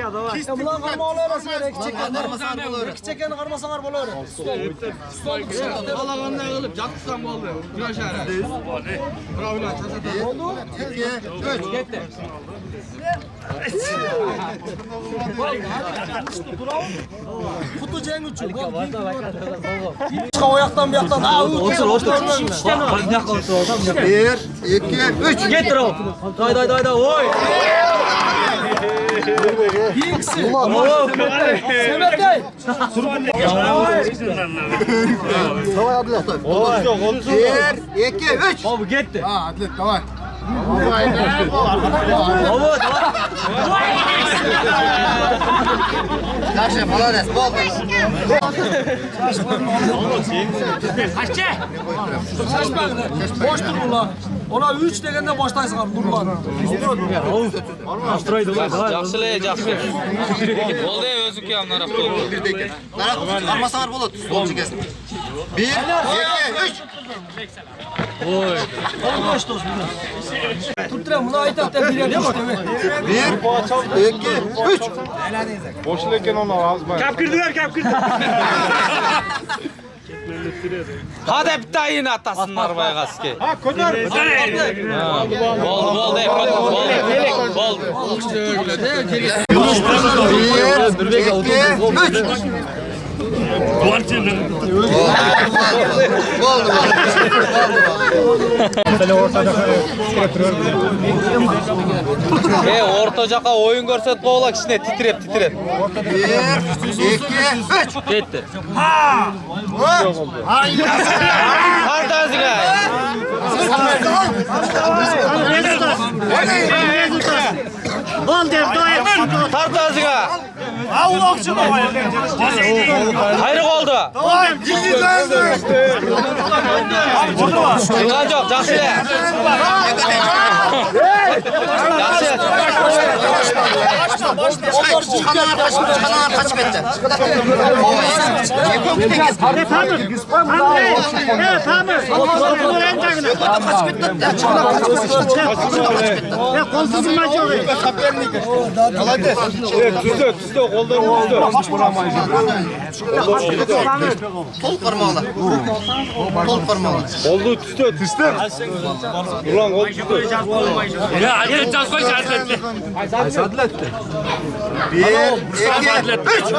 Ya davay. Bunlar qarmalar arası gerek. Çeken qarmasalar bolar. Qalağandan qılıb jatqısan boldu. Güreş ara. Bravo lan, çasata. Oldu. 2 3 getdi. Kutu jeng üçün. Oyaqdan bu yaqdan. Otur. 1 2 3 Getir o. Day oy. Bingsi. Semetay. Давай, Adlet. 1 2 3 Abi gitti. Ha, Adlet, давай. Yaxşı, молодец, болды. Kaççı? Şaşmağını. Boş dur ulan. Ona 3 degende başlaysan abi durma. Жақсы. Болды өзүкі амнарап. Qarmasalar болады, stol çekesin. 1 2 3 Oy. Boş dur. Tutturam bunu aytat da bir yerde işte. 1 2 3 Boş leken onu azma. Kapkırdılar. Hadi bir tayin atasınlar baygaski. Ha, kodar. Bol. 1 2 3 Oldu. Orta jaka oyun görset boğla kişine titrep. 1 2 3 Gitti. Hayır. Kartazıga. Kartazıga. Hayır oldu. Çıkan çok, жақсы. Çıkanlar kaçıp etti. Tüzde, koldan Tol parmağıyla. Tol parmağıyla. Oldu tüzde. Ulan oldu tüzde. Ya hadi çaz koy sadletti. Sadletti. 1 2 3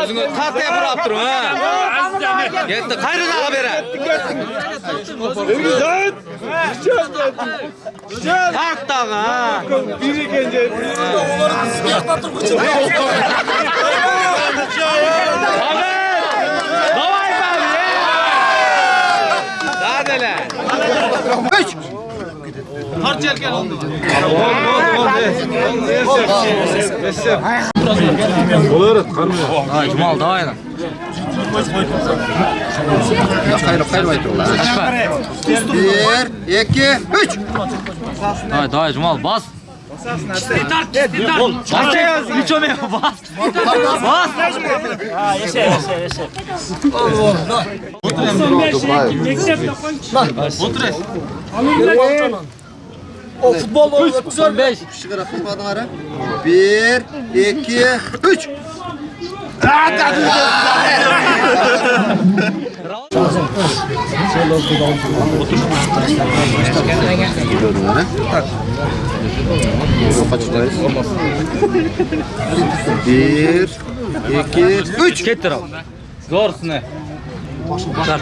Özüngü tataya bırak durun ha. Yetti, kayrı dağa bere. Tak dağa ha. Biri gence. Davay abi. Daha dele. 3 Harçerken oldu. Olur, karmıyor. Ha, Cumal davay lan. Hayır aytırlar. 1 2 3 Давай, Cumal bas. Harçer, hiç olmuyor bas. Bas. Allah. O futbol oynuyor. 95. Çıkar akılmadın ara. 1, 2, 3. Bir, iki, üç. Kettir al. Doğrusu ne? Çıkar.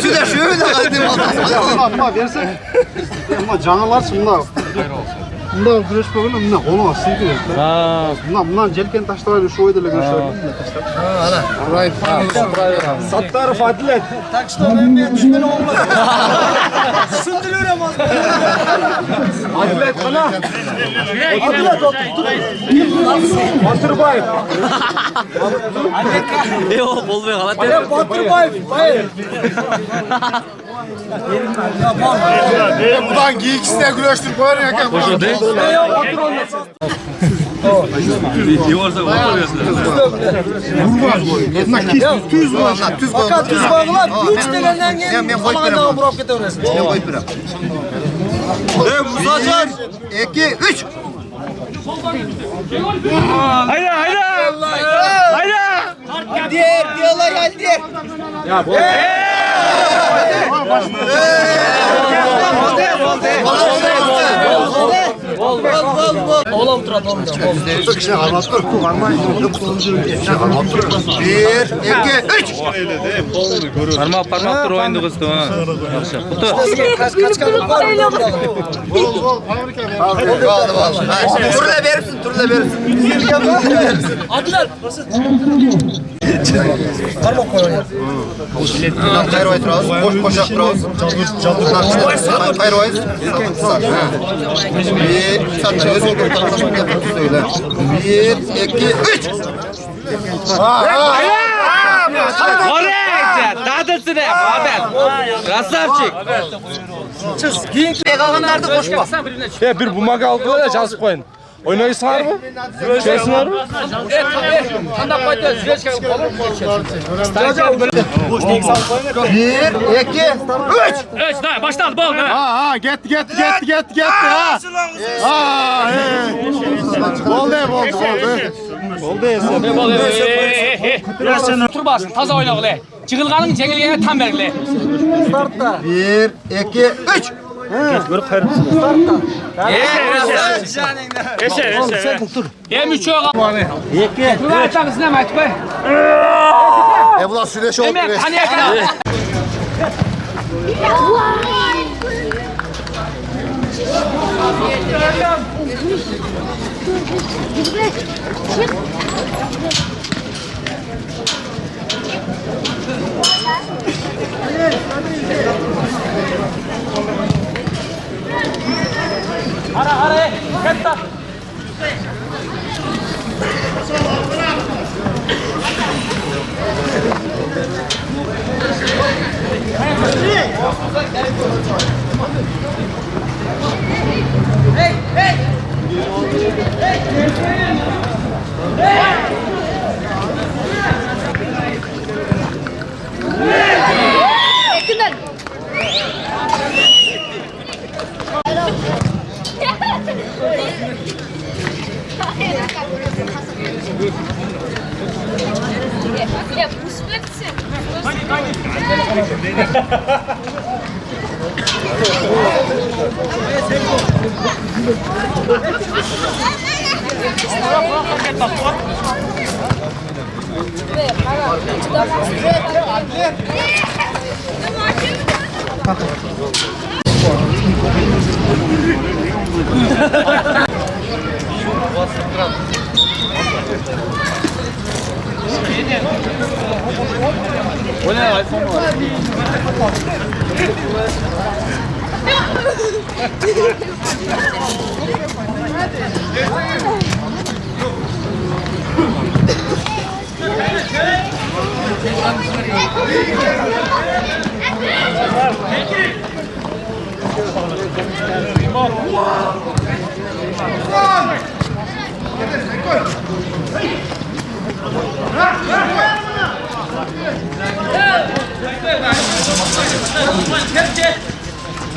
Şurada şöyle kaldım. Ama versek. Ama canalar bunda. Bunda güreş böyle bunda onu asıl diyor. Ha. Bundan celken taşlar şu oyda görüşüyor. Ana. Right. Sattar Fadilet. Takışta ben düşman olmadı. Sındırıyorum az. Fadilet bana. Fadilet otur. Baturbay. Yok olmuyor hala. Baturbay. Hayır. Buradan giyikisi de güreştir böyle yakan. Boşu değil. Yiyorsa oturuyorsun. Vurmaz boyu. Ketna kis. Tüz var. Tüz var. Fakat tüz bağlar. Üç degenden gelin. Ben koyup Kalandan vurup gidiyorsun. Ben koyup bırak. Musacan. 2, 3. Hayda. Diyorlar geldi. Ya bu. Oğlum otur atalım. İşte anlattır. Bir, iki, üç. Parmak dur oyundu kızdı ha. Kaç kadın var mı? Turla verirsin, turla verirsin. Adiler, basit. Parmak koyuyor. Hayır oturuz, boş oturuz. Hayır oturuz. Bir, satıyoruz. Söyle. Bir, iki, üç. Oraya dadılsın hep adam. Rasavçık. Pegaganlarda koşma. Ya bir bumak aldılar ya жазып koyun. Oynayı sağır mı? Şeysin var mı? Kanda koydu. Züreç kalın. Bir, iki, üç. Evet, başladı bol. Ha, get. Ha. Ha, Oldu. Tur basın, taza oyna ulan. Çıkılganın çekilgene tam vergile. Startta. Bir, iki, üç. Hem üçü yok. Bu var takısın hemen çıkıyor. Ulan süreç oldu. Hemen hani yakına. Hara, ketta. Ya pusmetsin. O ne iPhone var?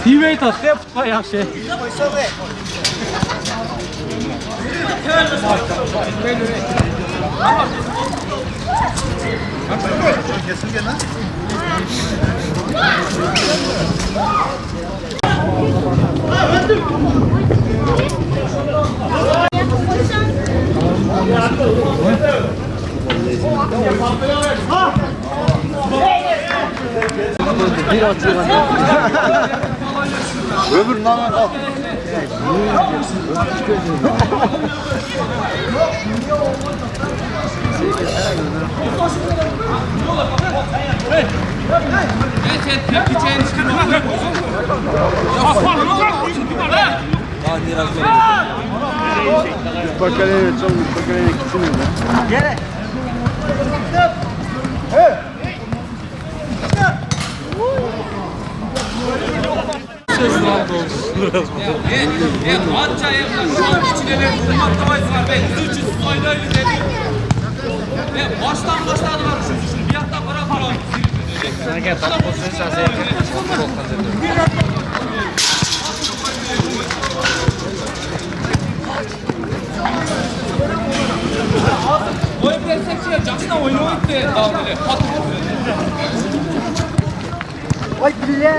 Tibet atıyor futbol yaxşı. Kesilgen ha? Öbür namen al. Bakaleye çalın, bakaleye gitsin. Gel. Baştan başladılar şu bir hatta para falan. Sanki tatlı pozisyon oyun seçiyor. Jackson'a oyunu gitti. Daha böyle. Vay bile.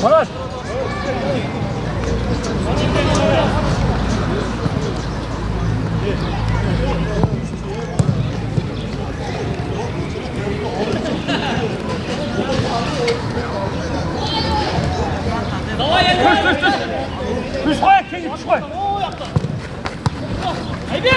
Konuş. Düş koy, düş koy. Haydi.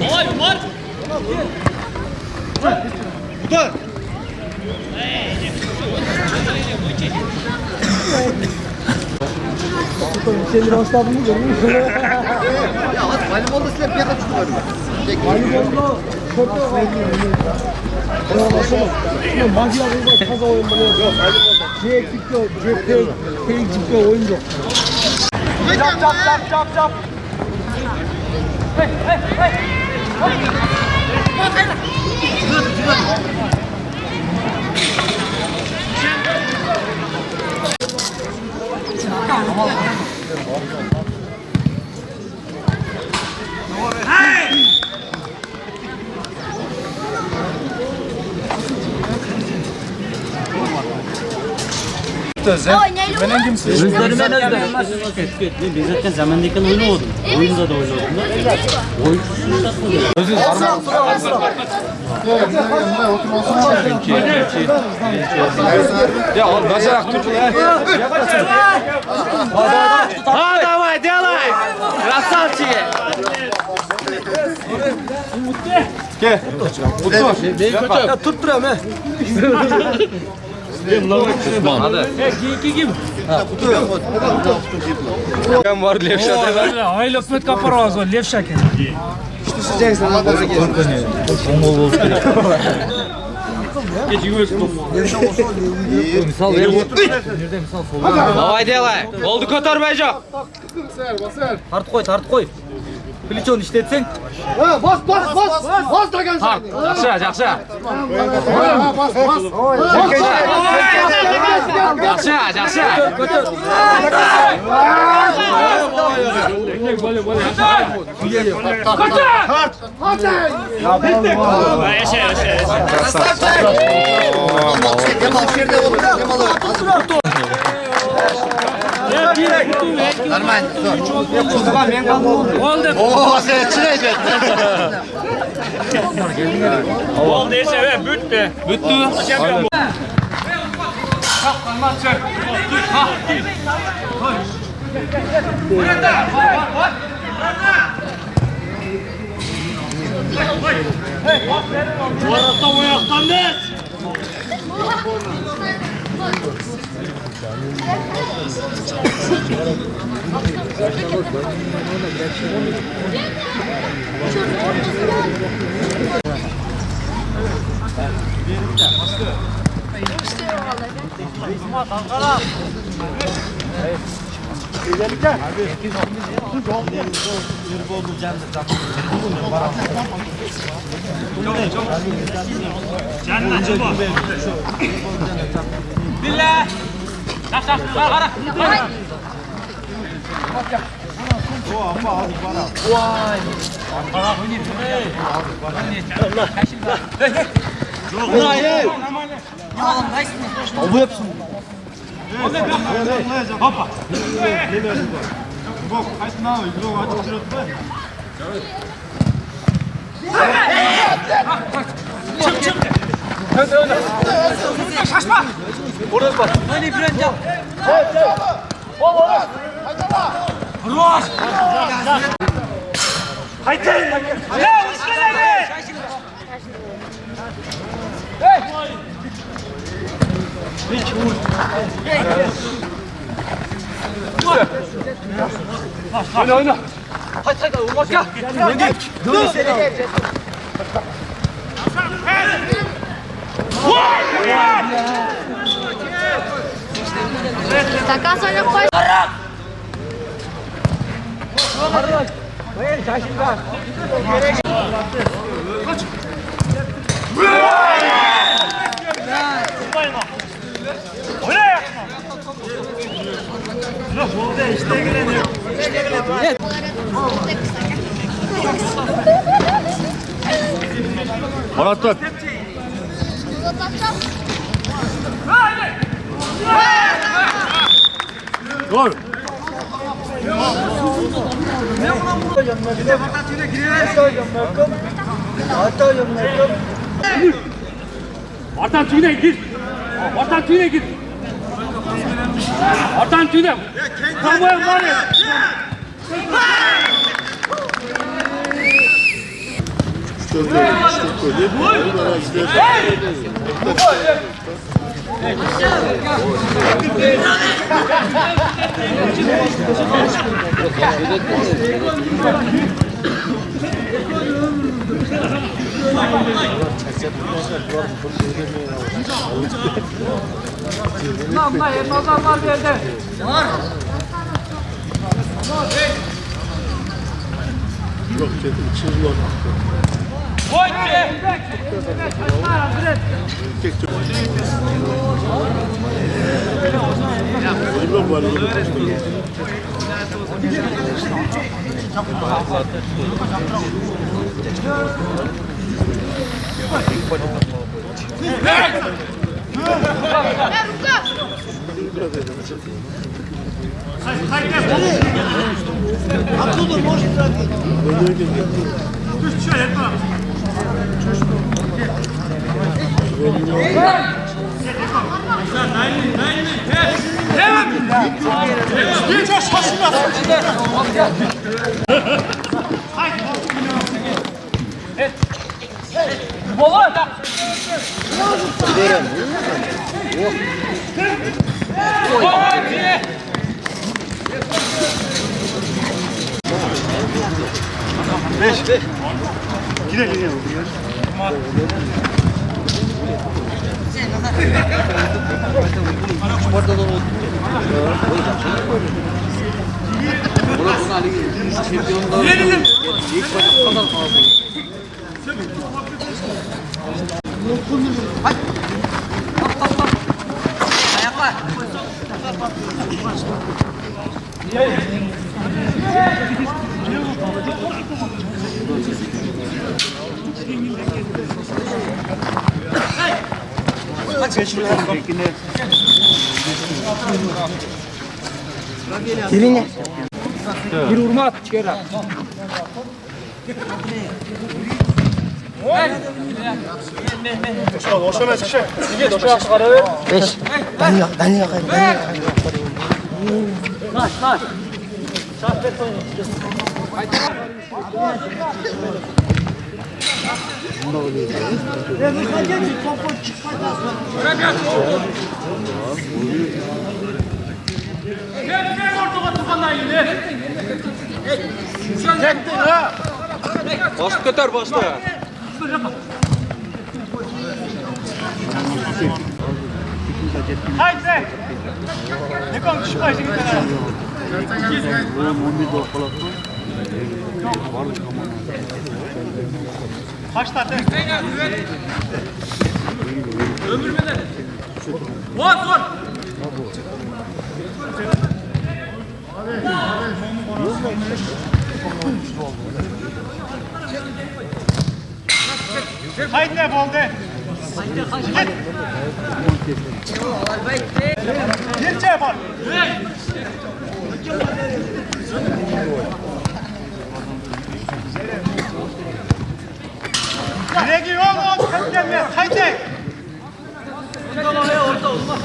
Давай, Умар! Ulan! Şeyleri başladın mı görmüyor musun? Ya hadi voleybolda size bir yakın tutuyor. Voleybolda kötü oynuyor. Mafya oyunu kaza oyun böyle yok. C ekipte, C ekipte oyun yok. Çap. Hey. Benden kimsin? Özlerim ben özlerim. Ben zaten zamandaki oyunu oldum. Oyunda da oynadım. Oyun Ya oğlum bacarak tut ya. Ha давай, делай! Красавчики! Gel. Ya tutturam he. Hadi. Kim? Ben var Levşa'da. Ay Lokmet Kaparoz var, Levşa ki. Düşeceksin lan böyle gel. Misal ver. Nerede misal sol. Давай делай. Oldu kotarmayacak. Tart koy. Pliçon işletsen. Ha bas da gelsin. Yaxşı. Yaxşı. Oo sen çıraydın. Oldu ise ve büttü. Orada o yaktan ne? Billah. Hoppa. Bak, kaç ne yapıyor? Yok, açık duruyor. Çık çık. Şaşma. Orada bak. Hani Bülent yap. Ruş. Haydi. Ya uçlarını. Hey. Hiç vur. Oyna oyna. Hadi hadi vurmak ya. Dur. Takkan sonra koy. Anahtar. Gol. Ortadan tüyüne gir. Ortadan tüyüne gir. Ortadan tüyüne. Kamuya var ya. Namla yetmezler var bir yerde. Var. Yok dedim, çizgi olmak. Koy ki. Gire gire. Diline. Bir vurma at çıkar. Boşuna çıkacak. İki doşa çıkar ver. 5. Ben yakayım. Kaç kaç. Başlık götür başlık. Haydi. Ne kadar şu başlık götür. Başladı. Ömürmeden. Vur. Haydi ne oldu? Girce yapar. Direkt yol ol. Gelme. Haydi. Orada olmaz.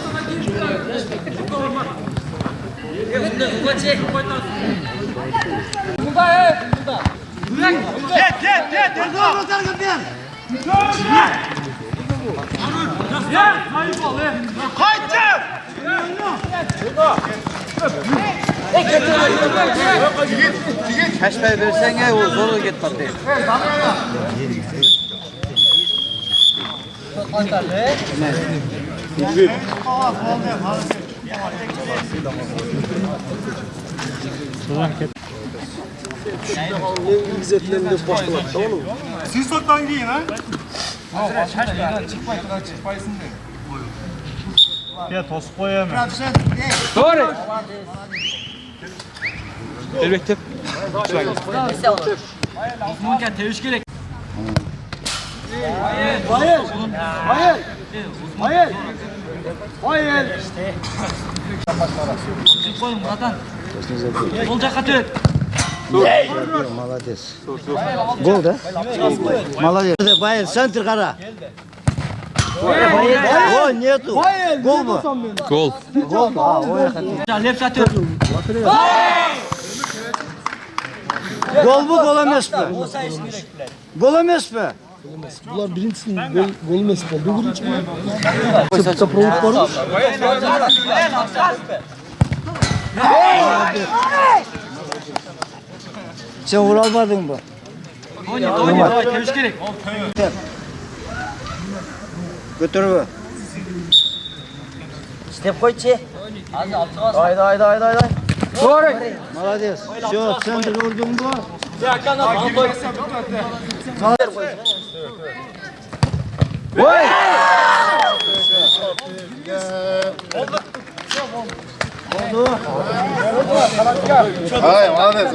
Gel. Kaçmayı versene o zoru git tabii. Siz soktan giyin ha. Ya toz koyamam. Doğru. Elbette. Uzmanken teviş gerek. Hayır. Koyun Murat'an. Olacak atıyor. Молодец. Gol da. Молодец. Bayır center kara. Gol niyeti. Gol mu? Gol. Gol mu? Ha, o yakın. Left atıyor. Gol mu gol emes mi? Gol emes mi? Bunlar birincisinin gol emes mi? Bu birinci mi? Çapta provok var mı? Sen vuralmadın mı? Oynuyor. Teviş gerek. Götür mü? Step koy çi. Haydi. Doğru. Молодец. Все, center vurdun mu? Vay! Oldu. Hayır, молодец.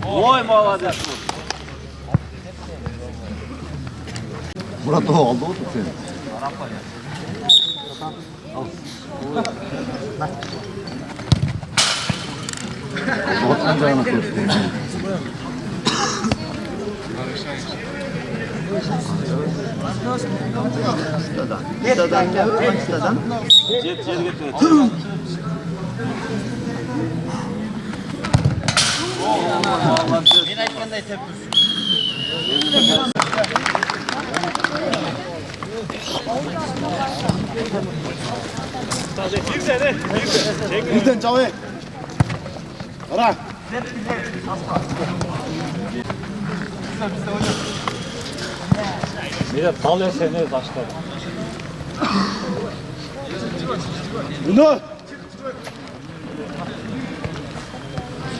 Oy молодец. Murat o aldı o seni. Otun canına koştu. Stadan gel. Stadan. Ben aytkanday tepkisin. Birden çavay. Ara. Mira talya seni başladı. Bunu.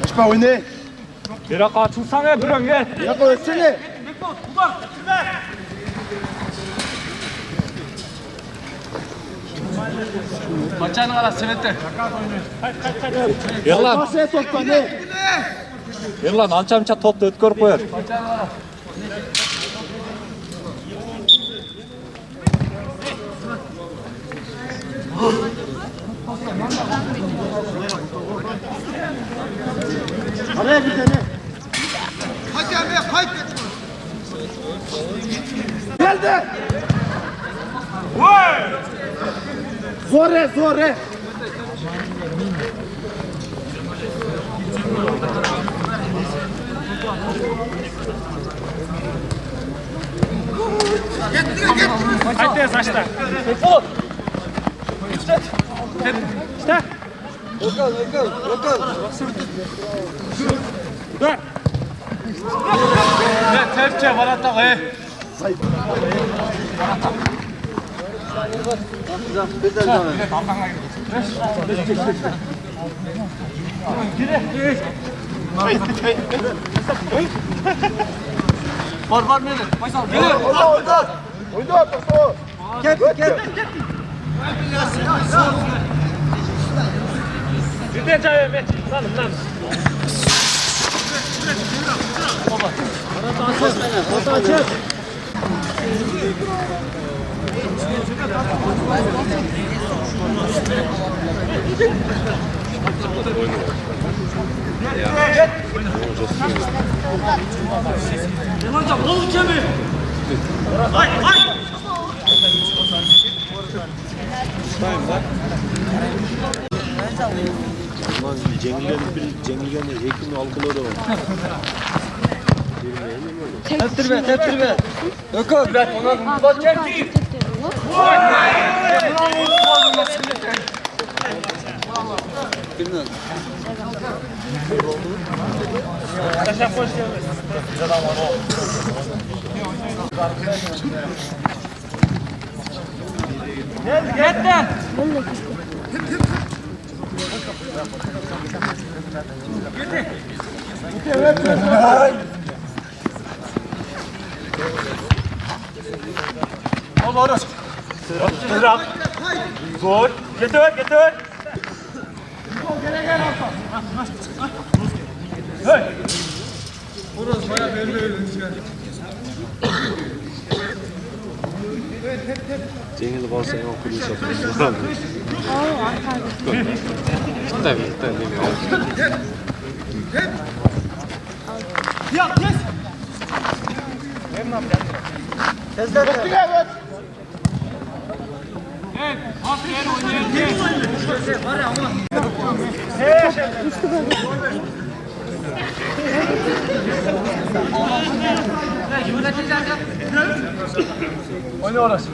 Çıkma oyna. Bir dakika çıksana bir ön gel. Yapma etsene. Bacağını ara sevette. Yırlan. Masaya topla ne? Yırlan ança topla ötkör koyar. Araya bir tane. Hadi abi haydi. Geldi. Vay! Zore zore. Haydi saçta. Ol. İşte. İşte. Bakalım. Dur. Ne terçe var hatta Var nerede? Faysal geliyor. Oyda. Gel. Bir çay ver. Lan. Baba. Orta açık. Hocam oğlum kemi. Hay. Cengil'in eğitim algıları var. Teptirme. Öküm. Bak geldi. Gel. Al orası. Sıra. Gol. Getir. Hey. Orası bayağı belli. Cengil varsa en okulu satıyorsun. Tabii. Ya kes. Tezler. Evet. Evet, aferin oynayın. Var ya ama. Oyna orası.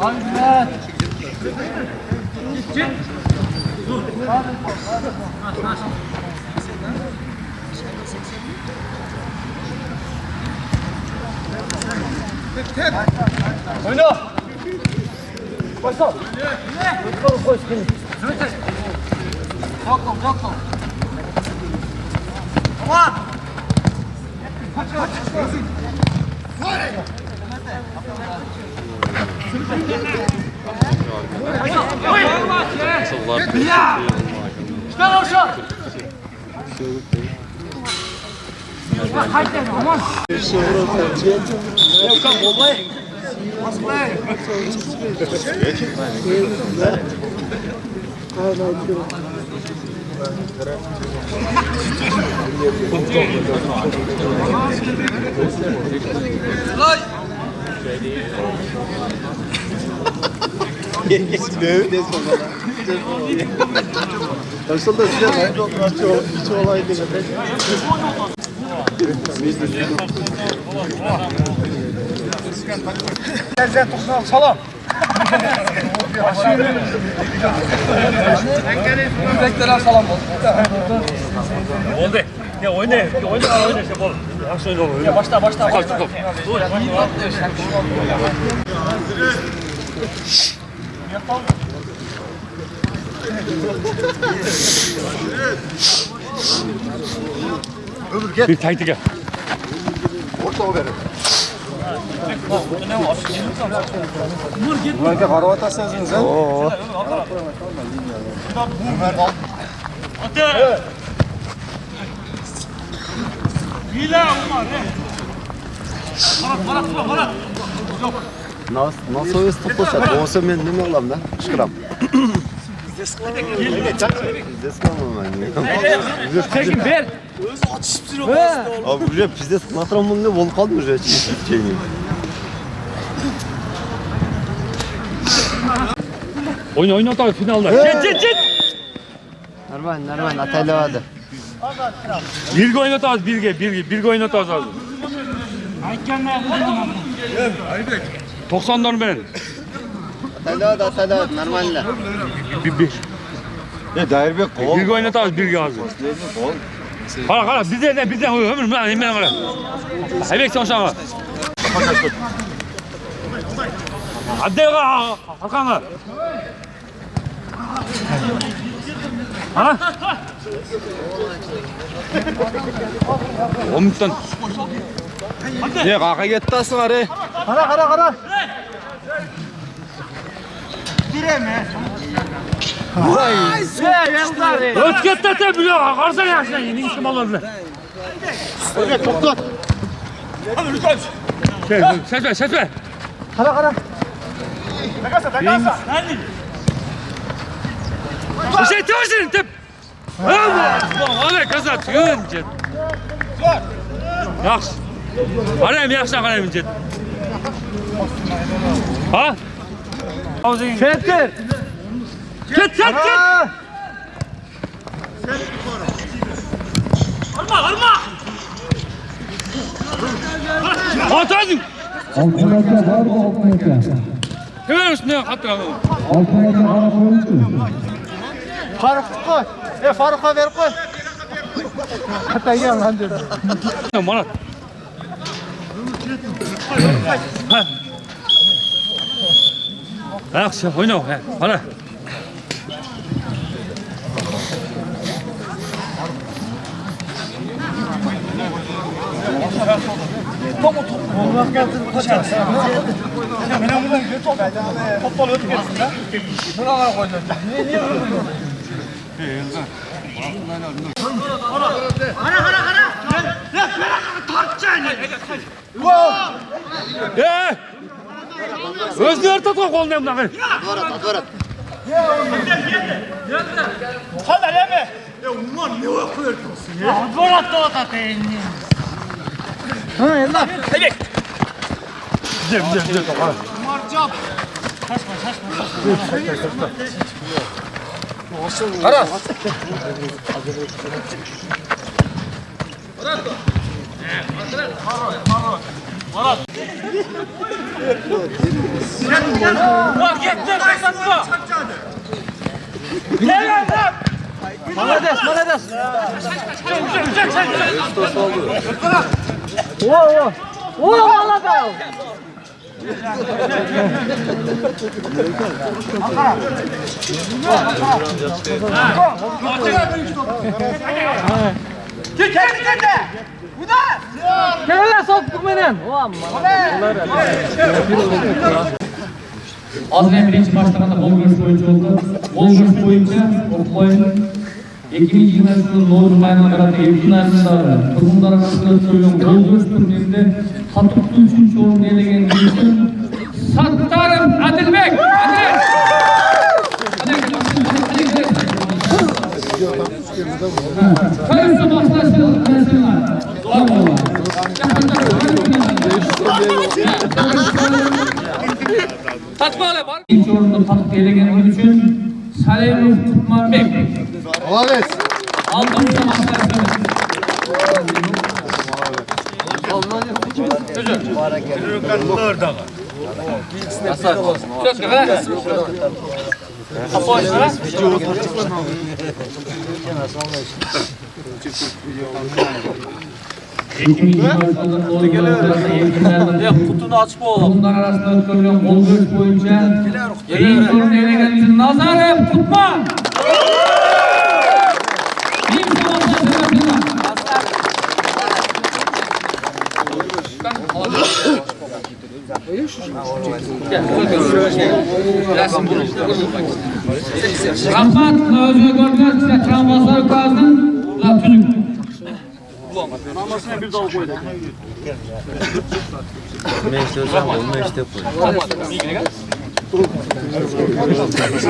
Ahmet. Git. Dur. Oyna. Faysal. Koy. Çok. Aman. Kaç. İşte orşa. Haydi aman. Yok vallahi. Aslında size hayırlı olsun. Hiç olay değil. Lezzet olsun. Salam. Yürekten salam oldu. Ya oyna işte bol. Nasıl oyna olur? Ya başla. Dur. Öbür gel. Bir taktik yap. Orta o verin. Ne var? Bunlar ki karavat atsınız ha? Oo. Ömer al. Hadi. Hile olma ne? Bana. Yok. Nasıl oyuz tutuşat? Olsa men nima qilaman da? Chiqaram. Tekin ber. O'zi ochishib turib. Abi уже pizdes qilmatramunda bo'lib qoldim уже. Oyna otağı finalda. Çet. Normal ataylavadi. Birge oynatağız birge oynatağız abi. 90'dan ben. Ataylavadi normalda. Bir. Ne Dairbek qol. Birge oynatağız birge ağzı. Qara bizden ömür lan hemen qara. Haybek sen şağa. Hadi Hakan'a. Ha? 10 minuttan. Ne qaqa ketdasın are? Qara. Öt ketdi bile qarsan yaxshi ning ishmolarni. Oga to'xtat. Şaşma. Qara. Şey tavşin tip. Ana kazat yönce. Yaxşı. Qarayım yaxşı qarayım jet. Ha? Kettir. Ket. Arma. Atadın. Altınayca var mı Altınayca? Hemen üstüne attı. Altınayca ara koyuncu. Faruk'u koy. Faruk'a ver koy. Hatta gel lan dedi. Bana. Yaxşı, oyna. Hadi. Olmak gelsin koçar. Benim buradan topal ötüp gelsin de. Buralara koyacağız. Niye Özünü örtüp kolunu bundan. Atvarat. Hadi leme. Ulan ne koyuyorsun ya? Atvarat da atatayım. Ha yallah. Hadi. Cem. Marcap. Kaçma. Aras. Marat. Bak yeter kaçma. Gel. Malades. Oo, malades. Gel soktuk menen. Azmen birinci başlığında bol görüş boyunca oldu. Bol görüş boyunca Orkoy'un 2020 yılının Novruz ayına kadar Eylül ayında kurumlar arasında söylüyorum bol görüş turnirinde Hatuklu 3. orun elegen girişim Sattarım Adilbek! Kayısı başlasın mesela. Tatmalı var. İlk orunda tatıp elegen girişim Salimov Tutmanbek. Malades. Aldığımızda başlasın. Kutunu açma oğlum. Bunlar arasında görülen bol görüş boyunca yayın sorunu elegeniz Nazarep Tutman. Rahmat, özü görmez, size travmaslar kalsın, la tüzük. Namasına bir dal koydu.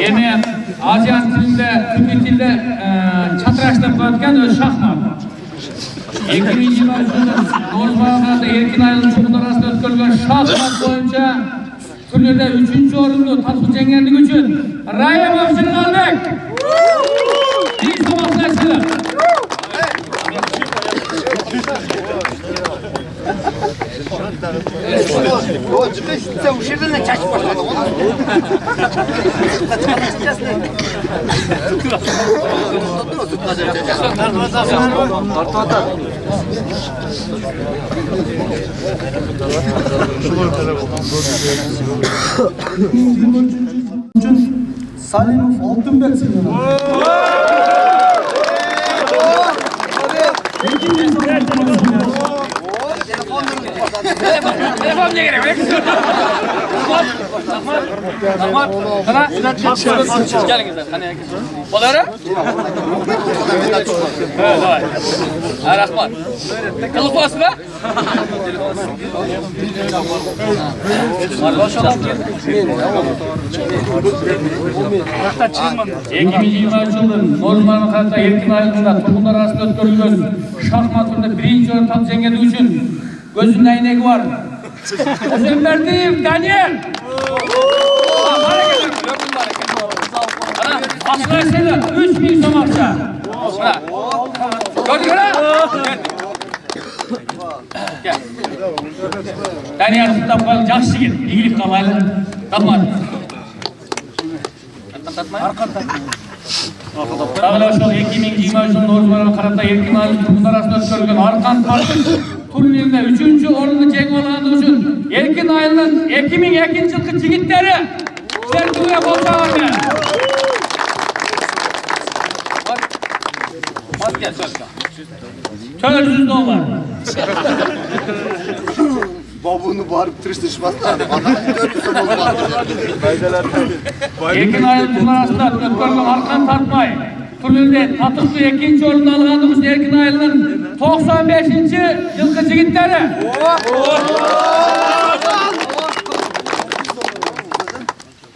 Yine Asiyan tilinde, Türk tilinde çatıraştırıp koyarken öz şahmat. 2020 yılının Noruzman'da erkin ayrılım çubuğu arasında ötkürülgen şahmat boyunca turnirde 3. orunlu tatlı cengenlik için Rayem Avşin'i aldık. Bir sabahlaştılar. O çıkış sen bu şirden ne kaçıp başladın? Salimov Altınbek sınırı. Telefon ne gerek? Tamam. Sana gelin güzel. Hani Oları? Evet, vay. Rahman. Kılıf basma. yılın Noruzman'ın hatta erkin ayrılığında toplumlar arasında ötkürülgen şahmatında birinci oyun tam zengenliği için gözünün aynegi var. Özenberdiğim Daniel. Asla şeyler 3000 somarsa. Gördün mü? Gel. Daniel tutup kalın жақсы gel. İyilik kalaylı. Tapmadı. Arkan tatma. Dağla şu 2020 yılının Noruzman'ın karata erkin ayrılığında toplumlar arasında ötkürülgen Arkan Tartış turnirinde 3. orunu ceng alğandığı için erkin ayrılığın 2002 yılkı jigitleri sertuya bolsağırdı. Bak gel $400. Babunu bağırıp tırıştırışmazlar. Adam 400 olmaz. Erkin ayrılığın arasında ötkürülgen Arkan Tartmay turnirinde tatıklı 2. orunu alğandığımız erkin ayrılığın 95. yılkı jigitleri.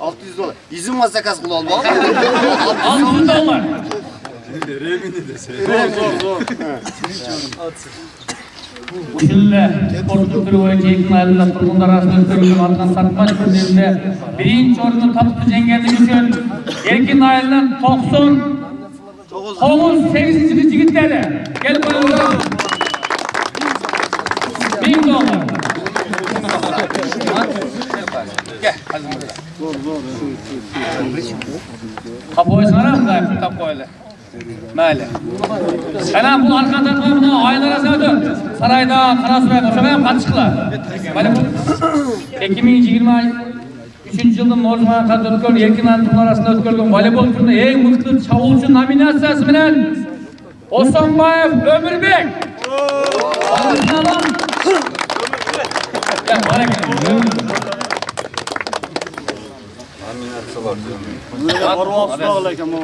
$600. İzin var zakaz kılı olma. $600. Uçulla sporcu türü boyunca erkin ayrılığında toplumlar arasında ötkürülgen Arkan Tartmay turnirinde 1. orunu tatıklı cengenlik için erkin ayrılığın 98. jigitleri. Gelip koyalım. $1000. Gel, hadi bakalım. Kapı oysana mı da kapı oyla? Mali. Sana bu arkan tarafına aylara sevdi. Sarayda, Karasubay'da, oşamaya katışkıla. Bana bu 2023 yılının Noruzman'a kadar ötkürülgen erkin ayrılığın arasında ötkürülgen voleybol turunda en mıklı çavulcu nominasyası bilen Osmanbayev Ömürbek. Alkışlayalım. Gel, bana gel. Arvaq sağlar ekan bu.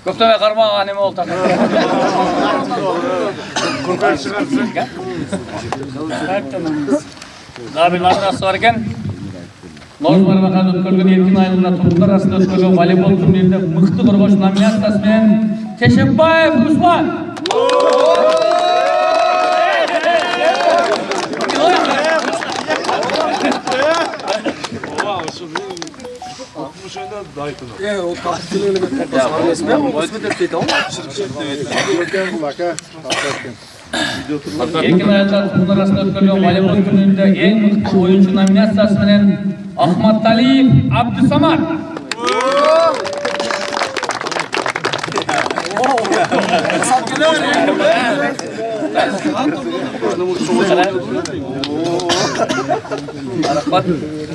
Köfteme karmağa neme ol takın. Daha bir laminası varken Noruzman'a kadar ötkürülgen erkin ayrılığında toplumlar arasında ötkürülgen voleybol turnirinde mıktı bir koş nominasyası bilen Teşebbayev Ruslan. Erkin ayrılığında toplumlar arasında ötkürülgen voleybol turnirinde en mıktı oyuncu nominasyası bilen Ahmet Aliyev Abdüsamad. Bak,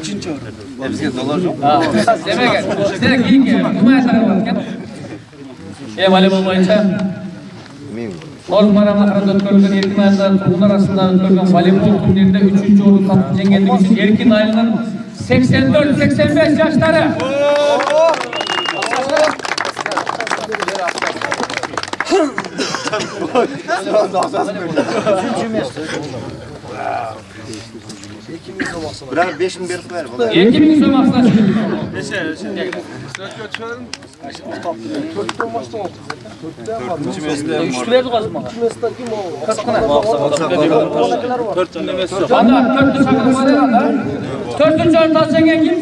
üçüncü orada. Hepsi dolar yok. Demek ki, size gelin ki, kumaya sarılırken. Voleybol boyunca Noruzman'a kadar ötkürülgen erkin ayrılığında toplumlar arasında ötkürülgen voleybol turnirinde 3. orun tatlı cengenlik için erkin ayrılığın 84-85 yaşları. Birer 5 bin berip ver. 2000 so'm maqsad. To'rtinchi o'rin topsangan kim?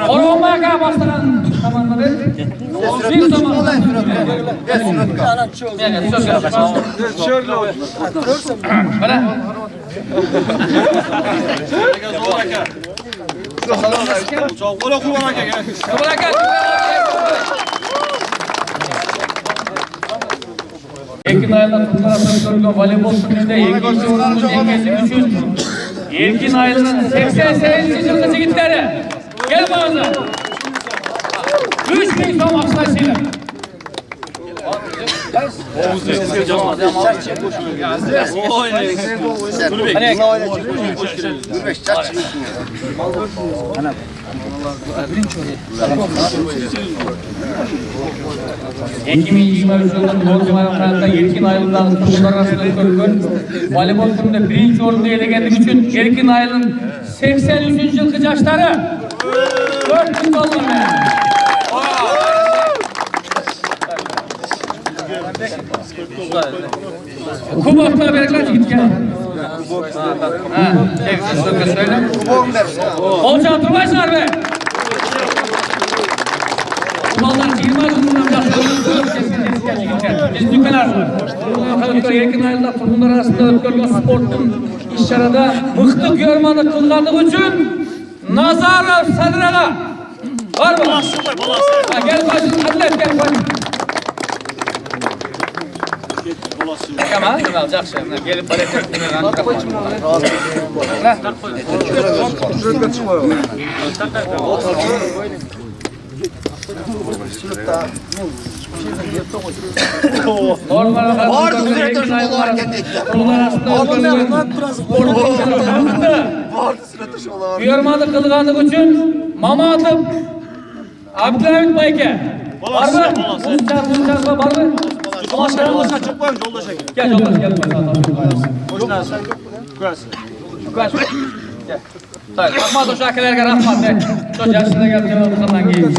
Orolma aka boshqaran tomonda ber. 1 so'm. Mana. Qo'la quvon aka. Qo'la aka. Erkin ayında turlarında görülen voleybol turunda ikinci oyunun engezi üçün Erkin Aylı'nın 88. yıl yigitleri gel bana 3000 so'm akşlaşıyla Ekim 23 yılının Northern Ireland'da Erkin Aylı'dan turlar arasında görülen voleybol turunda birinci orunda elegenlik üçün Erkin Aylı'nın 83. yılki yaşları 400 dolar. Kuboklar verekler gitken. Söyle. Olcan durmaysınlar be. Kuballar 20 adımından biz dükkanlar. Erkin Aylı'da turnular arasında ötkörgün sportun işarada mıhtı görmanı kılganlık üçün Nazarov Sadrala. Var mı? Gel başın, atlet gel başın. Tamam, alacak şey. Gelip palet ettiğine Yormadı kılganlık üçün Mamatov Abdülhamit Bayke. Var mı? Uçacağız var mı? Yoldaşa çıkmayın yoldaşa. Gel yoldaş gel. Kuras. Gel. Hayır, rahmat o şarkılarga rahmat de. Çok yaşına geldi bundan giyin.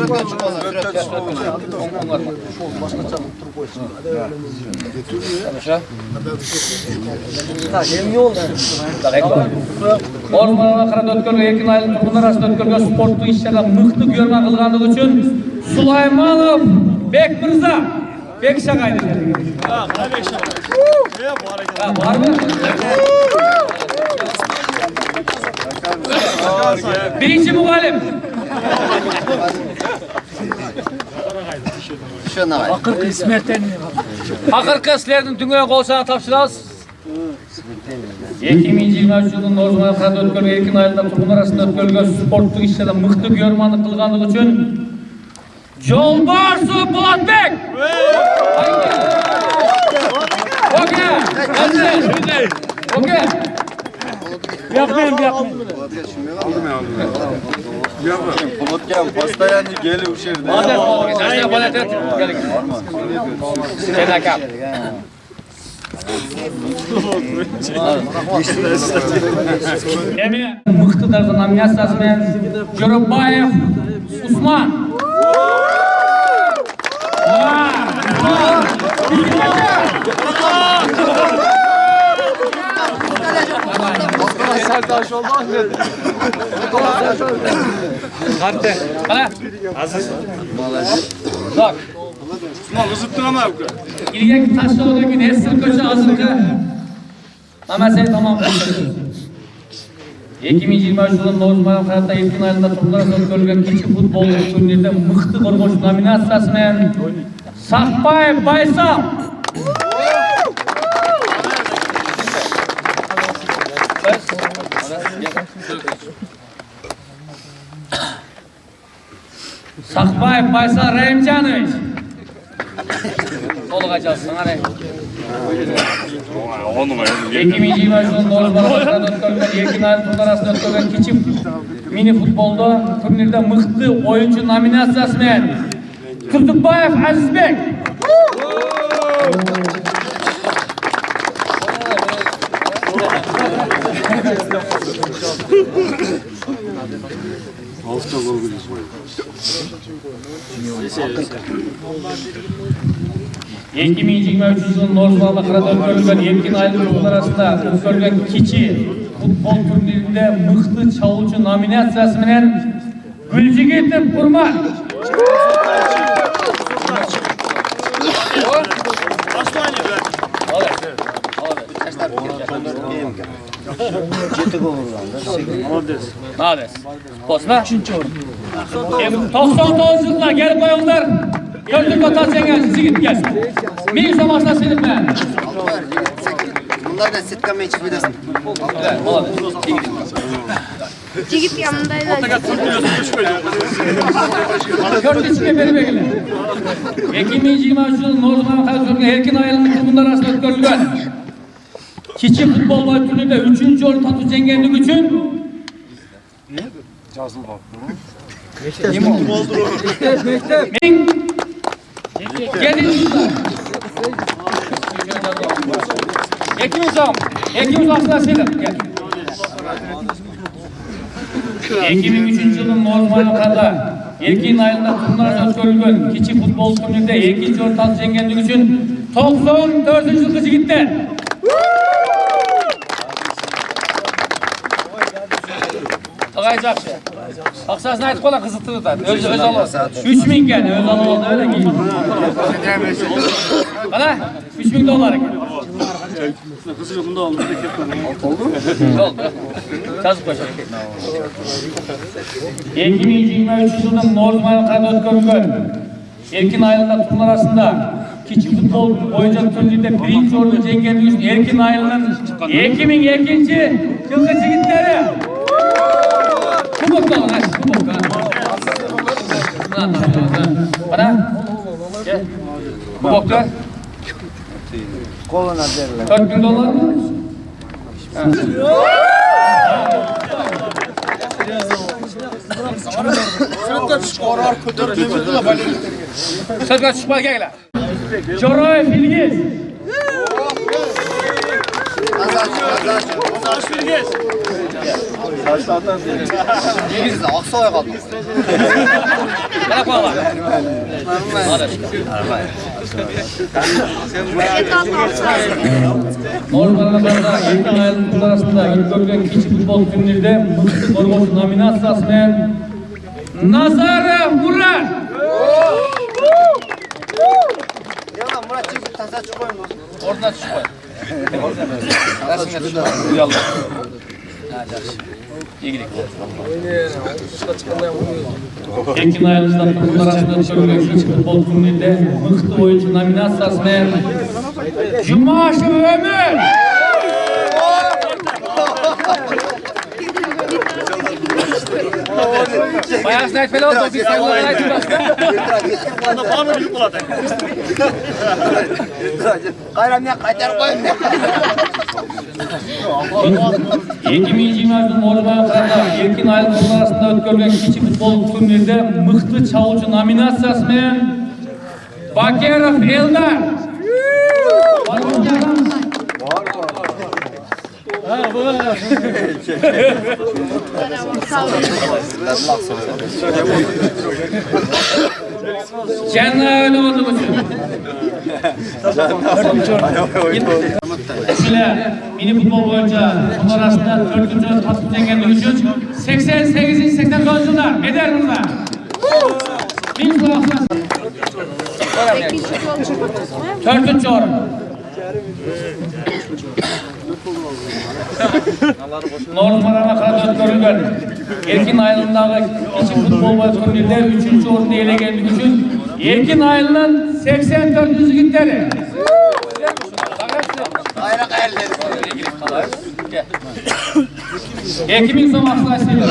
Ormanına qarab o'tkirgan Erkin Aylı'nın turlar arasında o'tkirgan sportlu ishlarda mıhtı görme kılganlık üçün Sulaymanov Bekmirza Bekşakay'da. Var mı? Birinci muhalif. Akırkı İsmet'ten. Akırkı sizlerden dünya kolsana tapşırağız. 2023 yılının Northern Ireland'da o'tkirgan Erkin Aylı'nda turlar arasında o'tkirgan sportlu ishlarda mıhtı görmani kılganlık üçün Jolbarsu Polatbek. Okey. Yapmayın. Polatken постоянно geliyor bu şehirde. Hadi Polat et. Gel. Sen akap. Mıhtı tarzı nominatsiyasi bilan Jo'rabayev Usman. Sertaş oldu Ahmet. Karte. Bana. Bak. Ama kızıttın ama yok. İlgek taşlığı nesir köşe azırkı. Ama sen tamam. 2023 yılının Northern Ireland'da Erkin Aylı'nda turlar arasında o'tkirgan ikinci futbol turnirinde mıhtı qurg'uch nominatsiyasi bilan Saqbayev Baysal. Saqbayev Baysal Rahimjanovic. To'liq açalsın hadi. 2023 yılın Noğuz Barakası'nda ötközülgen Erkin Ayıl Turdarası'nda ötközülgen kiçik mini futbolda turnirde mıhtı oyuncu nominasyası men Turtukbayev Azizbek. Alçak olgun İsmail. 2023 yılın Noğuz Barakası'nda ötközülgen Erkin Ayıl Turdarası'nda ötközülgen kiçik futbol turnirinde mıhtı çalıcı nominasyası men Gülcigit'in Kurman. Nades. Posna? 99 yıllar gelip koyunlar. Gördük rotasyon gelsin, sigit gelsin. Mil savaşta silip ben. Bunlar da sitkamaya çıkmıyorsun. Cigit yanındaydı. Gördük içine beri bekle. 2023 yılın Noğuz Barakası'nda Erkin Ayıl'ın kurumlar arasında ötközülgen kiçik futbol boy turnirde 3. yol tatu cengenlik için Ekimiz aslında silip 2003 yılın Noğuz Barakası'nda Erkin Ayıl'da turnuvar ötközülgen kiçik futbol turnirde 2. yol tatu cengenlik için 94. yıl gitti. Tağay Cakşı. Aksasını aytıp kola kızıttırdı da. Öz alı. 3000 geldi. Öz alı oldu öyle ki. Bana 3000 dolar geldi. Bunda oldu. Oldu mu? Oldu. Kazık başa. 2023 yılının Noğuz Barakası'nda ötközülgen Erkin Ayıl'da turnuvar arasında kiçik futbol oyuncu turnirinde 1. ordu cengenlik için Erkin Ayıl'ın 2002. yılgı çigitleri. Kubok da olun, kubok. Bana? Gel. Kubok da? Koluna derler. 4000 dolar mı? Sırtlar çıkma gel. Joroy Filgiz. Biz de Aksoy'a kaldık. Bana koyalım. Noğuz Barakası'nda Erkin Ayıl'ın kurumlar arasında ötközülgen kiçik futbol turnirinde mıhtı korumuz nominasyası men Nazar Murat. Ya lan Murat çıkıp taza çıkmayın. Oradan çıkmayın. Resimle çıkmayın. Uyalım. İyi gidelim. Erkin Ayıl'ın kurumlar arasında ötközülgen kiçik futbol turnirinde mıhtı oyuncu nominasyası men Cumaşı Ömür. Bayağı snipe falan oldu. Bir sayılar ayıcı başka. Kayramaya kaytar koyun. 2023 yılın Noğuz Barakası'nda Erkin Ayıl kurumlar arasında ötközülgen kiçik futbol turnirinde mıhtı çalıcı nominasyası men Bakirov Eldar. Var mı? Cennet öyle oldu mu? Şöyle mini futbol boyunca bunlar arasında 4. tasvip cengenlik için 88. 89 yıllar eder bunlar. Bir kulaklar. 4. orun. Noğuz Barakası'nda ötközülgen Erkin Ayıl'ındaki kiçik futbol boy turnirde 3. ordu ele gelmek için Erkin Ayıl'ın 84. gitleri. Ayrak ayarları. Ekimin son aksına istedim.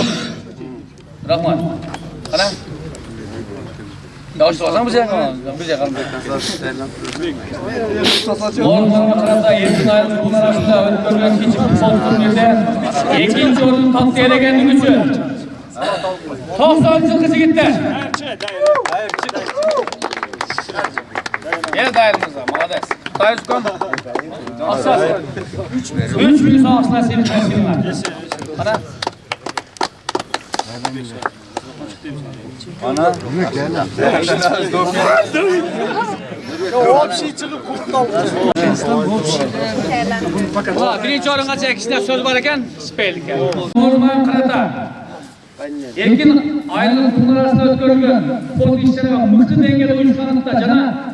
Rahman. Ana. Yavaş olsan bize kalın. Normal karata Erkin Ayıl bunlar arasında öngörülen keçi futbol turnirde ikinci oyunu tatlı elegenlik üçün 90 yıl gitti. Yine dayırımızda, malades. Dayır Sükan. Asas. 3 bin savaşlar sevinler. Ana. Ana. Birinci orunga çekişte söz var eken, speylik. Normal karata. Erkin Ayıl'ın bunlar arasında ötkörülgen spor işleri ve mıhtı dengeli uyuşkanlıkta cana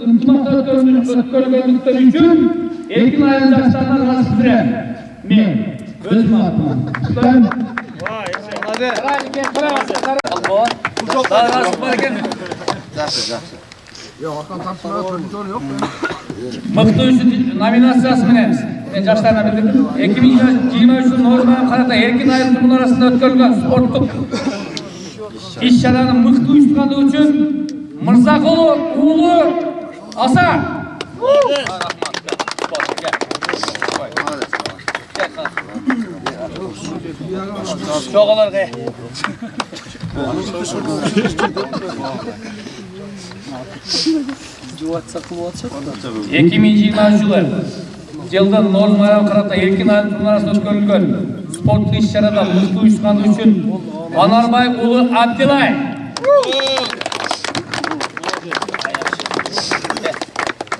ıntımakta ötkörülgenlikten üçün Erkin Ayıl'ın yaşlarına rahatsız diren men özüm atıma. Ben hadi. Albo. Daha rahatsız var eken. Yok, Hakan tartışmaya turnutor yok. Mıhtı üçün nominasyası menemiz. Ben yaşlarına bildim. 2023 Normal Karata Erkin Ayıl'ın bunlar arasında ötkörülgen sportluk iş şaranın mıhtı uyuşkanlığı üçün Mırzakolu Uğulu Asa. Çok olur ki. 2023 yılda Normal Karata Erkin Ayıl'ın arasında ötkörülgen sportluk iş şarada mıhtı uyuşkanlığı üçün Anarbay Uğulu Abdilay.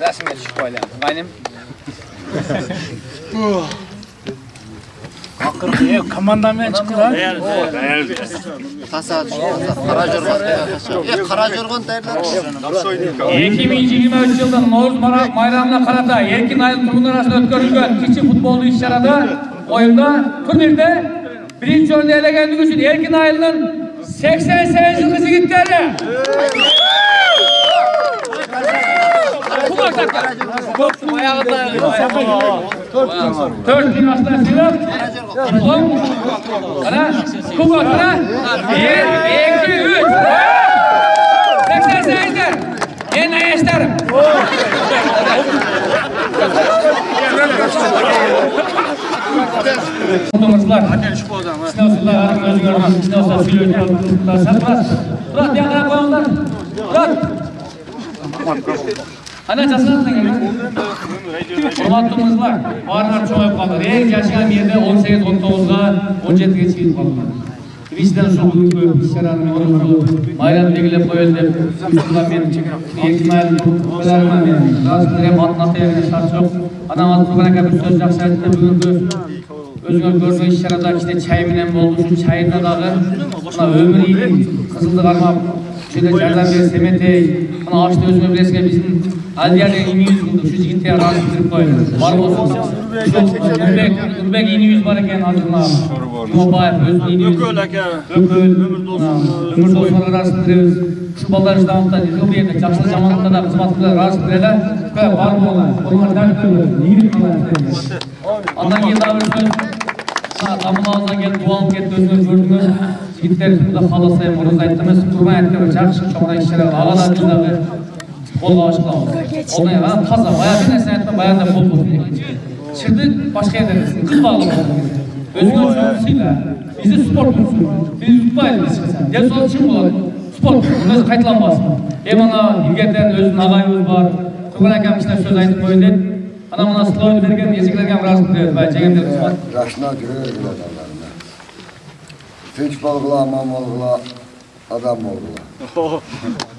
Resmen şu koyalım. Benim. Akırı komandamen çıktı lan. Karajorgon derler. 2023 yılda Noğuz Bayramı'na Karata Erkin Ayıl turnuvar arasında ötkörülgen kiçi futbolu iş şarada oyunda turnirde birinci oyunda elegenlik üçün Erkin Ayıl'ın 88 yıl kızı gitti. Korktum ayağı dayanıyor. 4 bin hasta silahım. Ana, kubak ana. 1, 2, 3. 88'der. Ben ne isterim? Otomuzlar. Sınavsızlar, özü görmez. Sınavsız silahlar satmaz. Murat, yanına koyunlar. Murat. Ana casasına gelin. Hormatımızlar, barlar çoğayıp kaldı. Yaşayan yerde 18-19'ga 17'ge çıkıp kaldı. Bizden şu bugünkü işlerini bayram belgilep koyuldu. Üstünden benim Erkin Ayıl'ın kutularıma benim. Razıklarım atlatı evine şart yok. Adam atılgana bir söz yakşaydı bugünkü özgür gördüğü işlerinde işte çay menen oldu. Şu çayında dağı ömür iyiliği kızıldı karma. Şöyle çaydan beri semetey. Bana açtı özgür bilesine bizim Aldiyar'da 200 kıldık. Şu jigiteye razı bitirip koydu. Var olsun. Nurbek 200 var eken hazırlar. Yumabayev özgür 200. Ömür dostları arasında diremiz. Şu ballar İslam'da bu yerde çapsız zamanında da kızmatlıklar razı bitirler. Var mı onlar? Onlar dert görüyor. 20 kalır. Ondan keyin daha bir söz. Kamın ağzına gelip dua alıp gitti özgür gördünüz. Jigitler şimdi halasayım. Oruz ayttımız. Kurban ayttımız. Çarşı çoğuna işlere ağalar bizde. Kolga açıklamamız. Ondan yana taza, bayağı bir nesne etme, bayağı da bol bol. Şimdi başka yerlerdesin, kız bağlı olmalı. Özgür çoğunusuyla, bizi spor kursun, bizi tutmayız biz çıkırsan. Ders olan için bulalım, spor kursun, özü kayıtlanmasın. Emana, ilgeten özün ağayımız var, Kurban Hakem işler söz aytıp koyundu. Anamına sıkılavı vergen, eziklerken razı kılıyoruz, bayağı çekemdir kısmat. Yaşına görüyoruz bu adamlarına. Finç balıkla, aman balıkla, adam balıkla.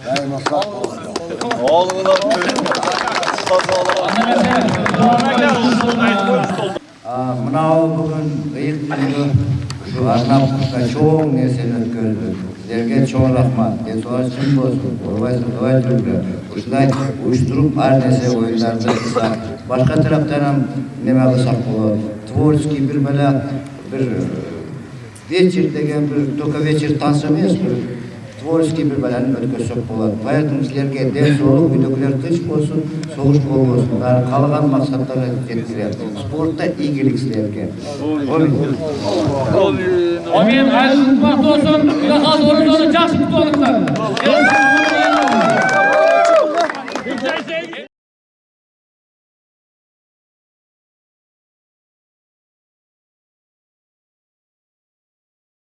Daima sağ oğlum. Mınao bugün ıyık günü şu Arnavut'ta çoğun nesini ötkörüldü. Sizlerge çoğun rahmat, desuar için bozgun, orvaysın dua edildi. Uşulay uyuşturup arnese oyunlarda kısa. Başka taraftan neme kısak olur. Tvorski bir böyle bir вечер degen bir toka вечер tansiyon bir творческий bir bilen ötközsök bolar. Поэтому sizlerge densoğluk, uydakiler tinç bolsun, soğuş bolmasın. Kalgan maksatlara жеткирер. Sportda iyilik sizlerge. Amin. Hayırlı olsun. Bir daha doğru jakşı kutlu olsunlar.